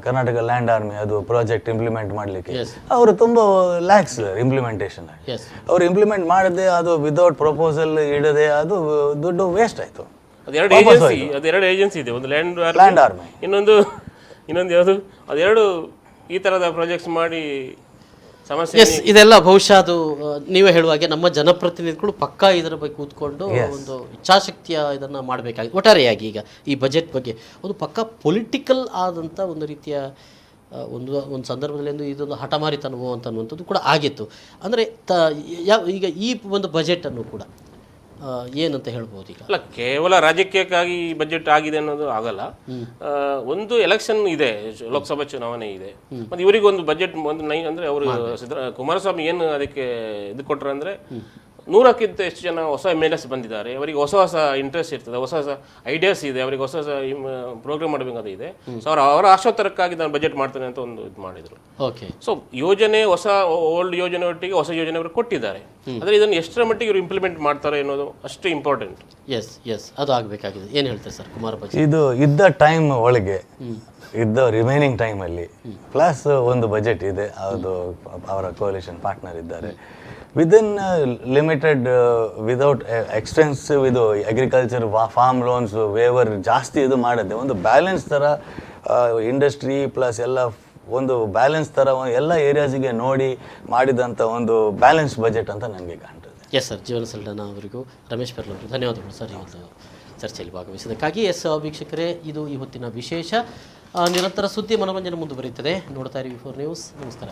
ಕರ್ನಾಟಕ ಲ್ಯಾಂಡ್ ಆರ್ಮಿ, ಅದು ಪ್ರಾಜೆಕ್ಟ್ ಇಂಪ್ಲಿಮೆಂಟ್ ಮಾಡಲಿಕ್ಕೆ ಅವರು ತುಂಬಾ ಲ್ಯಾಕ್ಸ್ ಇಂಪ್ಲಿಮೆಂಟೇಷನ್. ಅವರು ಇಂಪ್ಲಿಮೆಂಟ್ ಮಾಡದೆ, ಅದು ವಿದೌಟ್ ಪ್ರಪೋಸಲ್ ಇಡದೆ, ಅದು ದುಡ್ಡು ವೇಸ್ಟ್ ಆಯ್ತು. ಅದೆರಡು ಏಜೆನ್ಸಿ ಇದೆ, ಒಂದು ಲ್ಯಾಂಡ್ ಆರ್ಮಿ, ಇನ್ನೊಂದು ಯಾವುದು, ಅದೆರಡು ಈ ತರದ ಪ್ರಾಜೆಕ್ಟ್ಸ್ ಮಾಡಿ ಎಸ್. ಇದೆಲ್ಲ ಬಹುಶಃ ಅದು ನೀವೇ ಹೇಳುವಾಗೆ ನಮ್ಮ ಜನಪ್ರತಿನಿಧಿಗಳು ಪಕ್ಕಾ ಇದರ ಬಗ್ಗೆ ಕೂತ್ಕೊಂಡು ಒಂದು ಇಚ್ಛಾಶಕ್ತಿಯ ಇದನ್ನು ಮಾಡಬೇಕಾಗಿದೆ. ಒಟ್ಟಾರೆಯಾಗಿ ಈಗ ಈ ಬಜೆಟ್ ಬಗ್ಗೆ ಒಂದು ಪಕ್ಕಾ ಪೊಲಿಟಿಕಲ್ ಆದಂಥ ಒಂದು ರೀತಿಯ ಒಂದು ಸಂದರ್ಭದಲ್ಲಿ ಇದೊಂದು ಹಠಮಾರಿತನವೋ ಅಂತನ್ನುವಂಥದ್ದು ಕೂಡ ಆಗಿತ್ತು. ಅಂದರೆ ಈಗ ಈ ಒಂದು ಬಜೆಟನ್ನು ಕೂಡ ಏನಂತ ಹೇಳ್ಬೋದು? ಈಗ ಅಲ್ಲ, ಕೇವಲ ರಾಜಕೀಯಕ್ಕಾಗಿ ಬಜೆಟ್ ಆಗಿದೆ ಅನ್ನೋದು ಆಗಲ್ಲ. ಒಂದು ಎಲೆಕ್ಷನ್ ಇದೆ, ಲೋಕಸಭಾ ಚುನಾವಣೆ ಇದೆ, ಮತ್ತೆ ಇವರಿಗೆ ಒಂದು ಬಜೆಟ್ ಅಂದ್ರೆ ಅವರು ಕುಮಾರಸ್ವಾಮಿ ಏನು ಅದಕ್ಕೆ ಇದು ಕೊಟ್ಟರು ಅಂದ್ರೆ 100ಕ್ಕಿಂತ ಹೆಚ್ಚು ಜನ ಹೊಸ MLAs ಬಂದಿದ್ದಾರೆ. ಅವರಿಗೆ ಹೊಸ ಇಂಟ್ರೆಸ್ಟ್ ಇರ್ತದೆ, ಹೊಸ ಐಡಿಯಾಸ್ ಇದೆ, ಅವರಿಗೆ ಹೊಸ ಪ್ರೋಗ್ರಾಮ್ ಮಾಡಬೇಕಂತ ಇದೆ. ಸೊ ಅವರ ಆಶೋತ್ತರಕ್ಕಾಗಿ ನಾನು ಬಜೆಟ್ ಮಾಡ್ತೇನೆ ಅಂತ ಒಂದು ಇದು ಮಾಡಿದ್ರು. ಓಕೆ, ಸೊ ಯೋಜನೆ ಓಲ್ಡ್ ಯೋಜನೆ ಒಟ್ಟಿಗೆ ಹೊಸ ಯೋಜನೆ ಅವರು ಕೊಟ್ಟಿದ್ದಾರೆ. ಆದರೆ ಇದನ್ನು ಎಷ್ಟರ ಮಟ್ಟಿಗೆ ಇವರು ಇಂಪ್ಲಿಮೆಂಟ್ ಮಾಡ್ತಾರೆ ಅನ್ನೋದು ಅಷ್ಟು ಇಂಪಾರ್ಟೆಂಟ್. ಎಸ್, ಅದು ಆಗಬೇಕಾಗಿದೆ. ಏನು ಹೇಳ್ತಾರೆ ಸರ್ ಕುಮಾರ ಬಜೆಟ್? ಇದು ಇದ್ದ ಟೈಮ್ ಒಳಗೆ, ಇದ್ದ ರಿಮೈನಿಂಗ್ ಟೈಮಲ್ಲಿ ಪ್ಲಸ್ ಒಂದು ಬಜೆಟ್ ಇದೆ, ಅದು ಅವರ ಕೋalition ಪಾರ್ಟ್ನರ್ ಇದ್ದಾರೆ. ವಿದಿನ್ ಲಿಮಿಟೆಡ್, ವಿದೌಟ್ ಎಕ್ಸ್ಟೆನ್ಸಿವ್ ಇದು ಅಗ್ರಿಕಲ್ಚರ್ ಫಾರ್ಮ್ ಲೋನ್ಸ್ ವೇವರ್ ಜಾಸ್ತಿ ಇದು ಮಾಡದೆ, ಒಂದು ಬ್ಯಾಲೆನ್ಸ್ ಥರ ಇಂಡಸ್ಟ್ರಿ ಪ್ಲಸ್ ಎಲ್ಲ ಒಂದು ಬ್ಯಾಲೆನ್ಸ್ ಥರ ಎಲ್ಲ ಏರಿಯಾಸಿಗೆ ನೋಡಿ ಮಾಡಿದಂಥ ಒಂದು ಬ್ಯಾಲೆನ್ಸ್ ಬಜೆಟ್ ಅಂತ ನನಗೆ ಕಾಣ್ತದೆ. ಎಸ್ ಸರ್, ಜೀವನ ಸಲ್ಡನ ಅವರಿಗೂ, ರಮೇಶ್ ಪೆರ್ಲ್ ಅವರಿಗೂ ಧನ್ಯವಾದಗಳು ಸರ್ ಈ ಒಂದು ಚರ್ಚೆಯಲ್ಲಿ ಭಾಗವಹಿಸಿದ್ದಕ್ಕಾಗಿ. ಎಸ್ ವೀಕ್ಷಕರೇ, ಇದು ಈ ಹೊತ್ತಿನ ವಿಶೇಷ. ನಿರಂತರ ಸುದ್ದಿ ಮನೋರಂಜನೆ ಮುಂದುವರಿಯುತ್ತದೆ. ನೋಡ್ತಾ ಇರಿ V4 ನ್ಯೂಸ್. ನಮಸ್ಕಾರ.